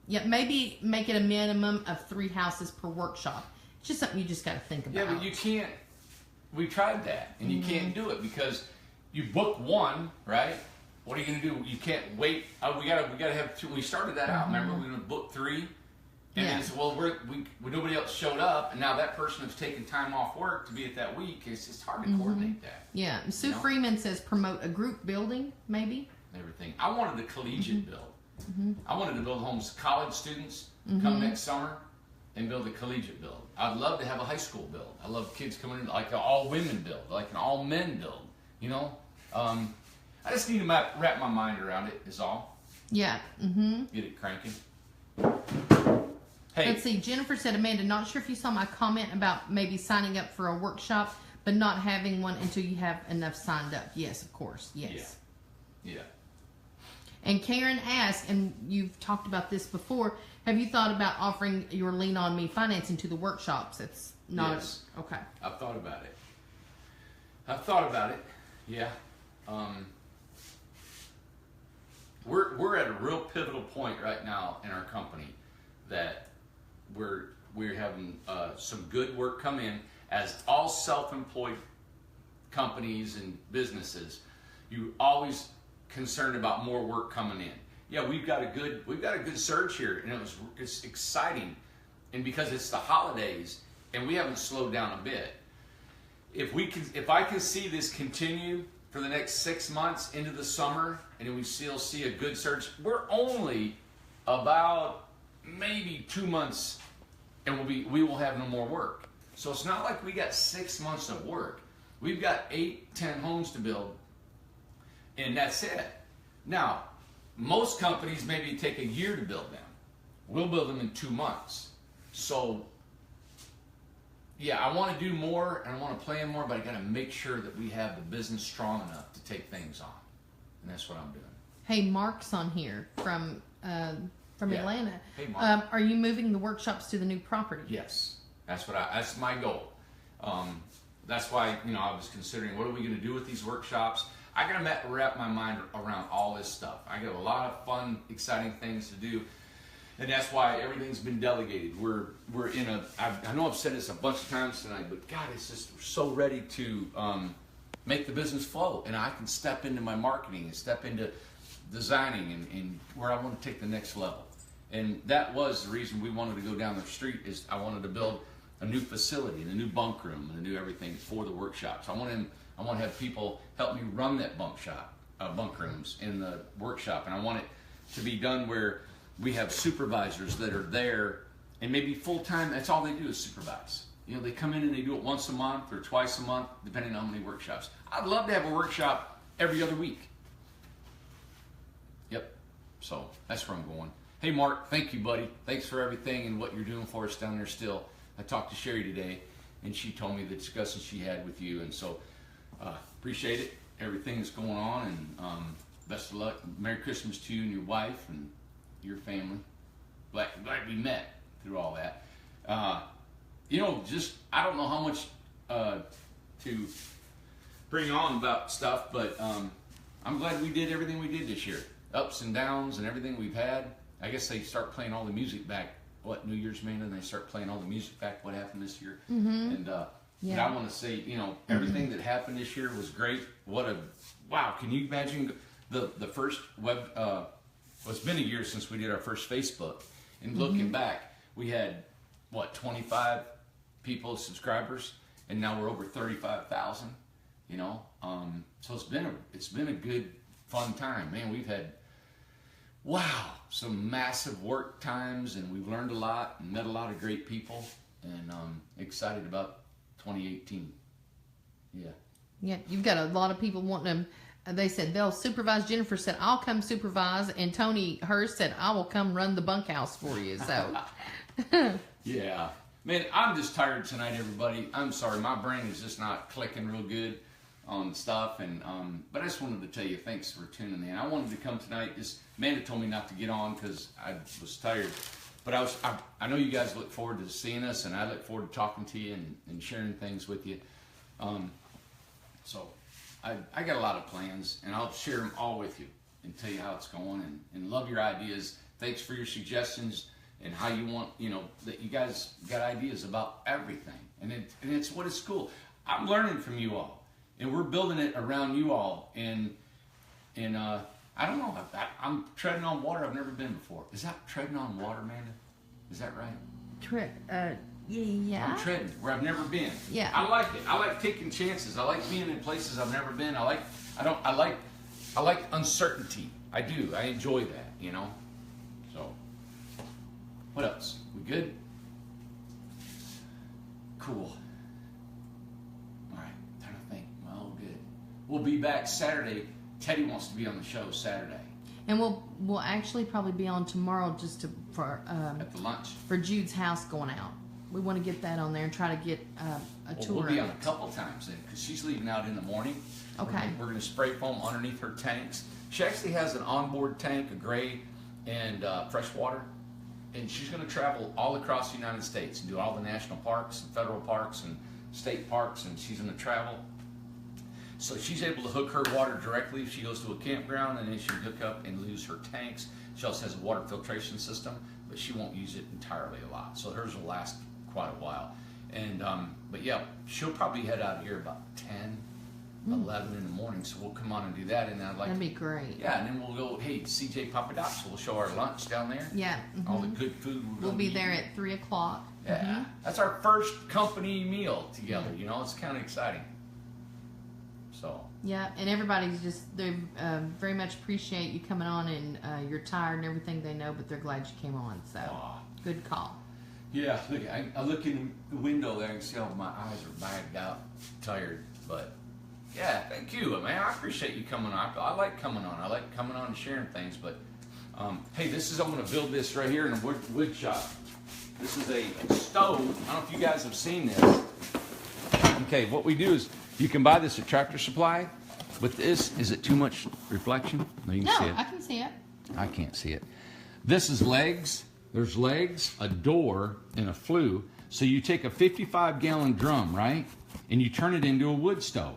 Yeah, maybe make it a minimum of 3 houses per workshop. It's just something you just got to think about. Yeah, but you can't. We tried that, and you can't do it because you book 1, right? What are you going to do? You can't wait. We gotta have 2. We started that out. Remember, we were going to book 3, and then said, well, nobody else showed up, and now that person has taken time off work to be at that week. It's just hard to coordinate that. Yeah. Sue Freeman says promote a group building, maybe. Everything. I wanted the collegiate build. I wanted to build homes. College students come next summer and build a collegiate build. I'd love to have a high school build. I love kids coming in like an all women build, like an all men build. You know. I just need to wrap my mind around it, is all. Yeah. Get it cranking. Hey. Let's see. Jennifer said, Amanda, not sure if you saw my comment about maybe signing up for a workshop, but not having one until you have enough signed up. Yes, of course. Yes. Yeah. And Karen asked, and you've talked about this before, have you thought about offering your Lean On Me financing to the workshops? It's not. Yes. Okay. I've thought about it. Yeah. We're at a real pivotal point right now in our company that we're having some good work come in. As all self-employed companies and businesses, you're always concerned about more work coming in. yeah, we've got a good surge here, and it's exciting, and because it's the holidays, and we haven't slowed down a bit. If I can see this continue for the next 6 months into the summer, and we still see a good surge, we're only about maybe 2 months, and we will have no more work. So it's not like we got 6 months of work. We've got 8, 10 homes to build, and that's it. Now, most companies maybe take a year to build them. We'll build them in 2 months. So, yeah, I want to do more and I want to plan more, but I got to make sure that we have the business strong enough to take things on, and that's what I'm doing. Hey, Mark's on here from Yeah. Atlanta. Hey, Mark. Are you moving the workshops to the new property? Yes, that's my goal. That's why I was considering what are we going to do with these workshops. I got to wrap my mind around all this stuff. I got a lot of fun, exciting things to do. And that's why everything's been delegated. We're in I know I've said this a bunch of times tonight, but God, it's just we're so ready to make the business flow. And I can step into my marketing and step into designing and where I want to take the next level. And that was the reason we wanted to go down the street is I wanted to build a new facility and a new bunk room and a new everything for the workshops. I want to have people help me run that bunk rooms in the workshop. And I want it to be done where we have supervisors that are there, and maybe full-time, that's all they do is supervise. They come in and they do it once a month or twice a month, depending on how many workshops. I'd love to have a workshop every other week. Yep, so that's where I'm going. Hey, Mark, thank you, buddy. Thanks for everything and what you're doing for us down there still. I talked to Sherry today, and she told me the discussion she had with you, and so appreciate it, everything that's going on, and best of luck. Merry Christmas to you and your wife and your family. Glad we met through all that. Just I don't know how much to bring on about stuff, but I'm glad we did everything we did this year. Ups and downs and everything we've had. I guess they start playing all the music back. New Year's, man, and they start playing all the music back. What happened this year? Mm-hmm. And I want to say, everything that happened this year was great. Wow! Can you imagine the first web? It's been a year since we did our first Facebook, and looking back, we had 25 people, subscribers, and now we're over 35,000. So it's been a good, fun time, man. We've had some massive work times, and we've learned a lot and met a lot of great people, and excited about 2018. Yeah, you've got a lot of people wanting to. They said they'll supervise. Jennifer said, I'll come supervise. And Tony Hurst said, I will come run the bunkhouse for you. So, yeah. Man, I'm just tired tonight, everybody. I'm sorry. My brain is just not clicking real good on stuff. And but I just wanted to tell you, thanks for tuning in. I wanted to come tonight. Amanda told me not to get on because I was tired. But I know you guys look forward to seeing us, and I look forward to talking to you and sharing things with you. So I got a lot of plans, and I'll share them all with you and tell you how it's going, and love your ideas. Thanks for your suggestions and how you want, that you guys got ideas about everything. And it's what is cool. I'm learning from you all, and we're building it around you all. And I don't know, I'm treading on water I've never been before. Is that treading on water, Amanda? Is that right? Yeah. I'm treading where I've never been. Yeah. I like it. I like taking chances. I like being in places I've never been. I like uncertainty. I do. I enjoy that, So, what else? We good? Cool. All right. Trying to think. Well, good. We'll be back Saturday. Teddy wants to be on the show Saturday. And we'll actually probably be on tomorrow for at the lunch for Jude's house going out. We want to get that on there and try to get a tour. We'll be on a couple times then because she's leaving out in the morning. Okay. We're going to spray foam underneath her tanks. She actually has an onboard tank, a gray and fresh water, and she's going to travel all across the United States and do all the national parks and federal parks and state parks, and she's going to travel. So she's able to hook her water directly if she goes to a campground, and then she can hook up and use her tanks. She also has a water filtration system, but she won't use it entirely a lot. So hers will last quite a while. And but yeah, she'll probably head out of here about 10. 11 in the morning, so we'll come on and do that. And I'd like That'd be great. Yeah, and then we'll go, hey, CJ Papadopoulos, we'll show our lunch down there. Yeah. All the good food. We'll be there at 3 o'clock. Yeah, that's our first company meal together, you know, it's kind of exciting. So. Yeah, and everybody's they very much appreciate you coming on, and you're tired and everything they know, but they're glad you came on, so good call. Yeah, look, I look in the window there and see how my eyes are bagged out, tired, but yeah, thank you, man. I appreciate you coming on. I like coming on. I like coming on and sharing things, but hey, I'm going to build this right here in a wood shop. This is a stove. I don't know if you guys have seen this. Okay, what we do is you can buy this at Tractor Supply, but this, is it too much reflection? No, you can see it. I can see it. I can't see it. This is legs. There's legs, a door, and a flue. So you take a 55-gallon drum, right? And you turn it into a wood stove.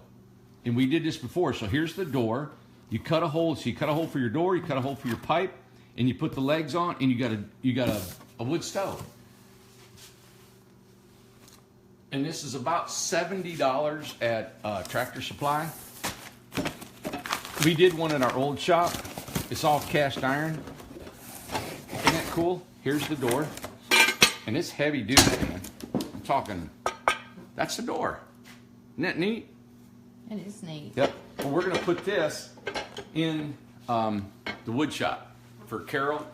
And we did this before. So here's the door. You cut a hole. So you cut a hole for your door, you cut a hole for your pipe, and you put the legs on, and you got a wood stove. And this is about $70 at Tractor Supply. We did one in our old shop. It's all cast iron. Isn't that cool? Here's the door. And it's heavy duty, man. I'm talking, that's the door. Isn't that neat? It is neat. Yep. Well, we're going to put this in the wood shop for Carol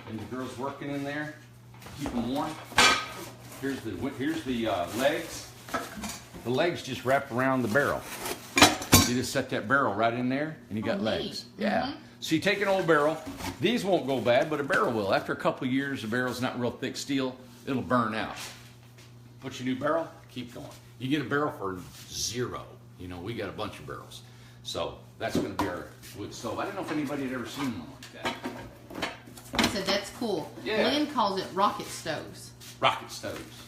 and the girls working in there. Keep them warm. Here's the legs. The legs just wrap around the barrel. You just set that barrel right in there, and you got legs. Yeah. So you take an old barrel. These won't go bad, but a barrel will. After a couple of years, the barrel's not real thick steel. It'll burn out. Put your new barrel, keep going. You get a barrel for $0. You know, we got a bunch of barrels. So that's going to be our wood stove. I don't know if anybody had ever seen one like that. I said, that's cool. Yeah. Lynn calls it rocket stoves. Rocket stoves.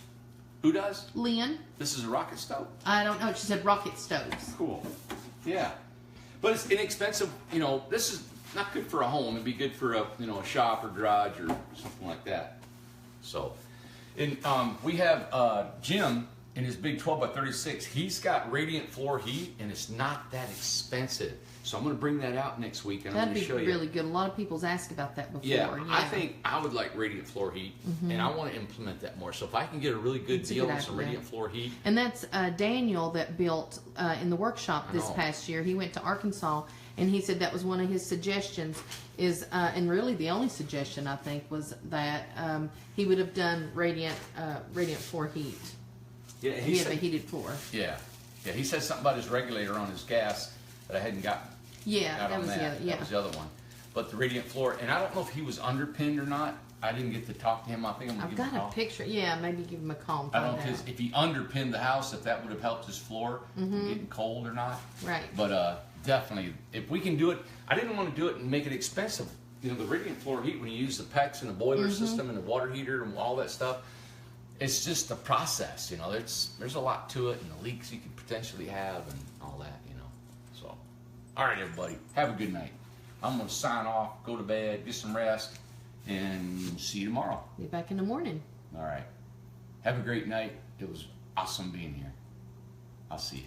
Who does? Lynn? This is a rocket stove? I don't know. She said rocket stoves. Cool. Yeah. But it's inexpensive. You know, this is not good for a home. It'd be good for a shop or garage or something like that. So, and we have Jim in his big 12 by 36. He's got radiant floor heat, and it's not that expensive. So I'm going to bring that out next week, and I'm going to show you. That'd be really good. A lot of people's asked about that before. Yeah, I think I would like radiant floor heat, and I want to implement that more. So if I can get a really good deal on some radiant floor heat. And that's Daniel that built in the workshop this past year. He went to Arkansas, and he said that was one of his suggestions. And really the only suggestion I think was that he would have done radiant floor heat. Yeah, he had a heated floor. Yeah, he said something about his regulator on his gas that I hadn't gotten. Yeah, that was the other one. But the radiant floor, and I don't know if he was underpinned or not. I didn't get to talk to him. I think I'm gonna give him a call. I've got a picture. Yeah, maybe give him a call and I find don't know if he underpinned the house, if that would have helped his floor from getting cold or not. Right. But definitely, if we can do it, I didn't want to do it and make it expensive. You know, the radiant floor heat, when you use the PEX and the boiler system and the water heater and all that stuff, it's just a process. You know, there's a lot to it, and the leaks you could potentially have and all that. You know, so. All right, everybody, have a good night. I'm going to sign off, go to bed, get some rest, and see you tomorrow. Be back in the morning. All right. Have a great night. It was awesome being here. I'll see you.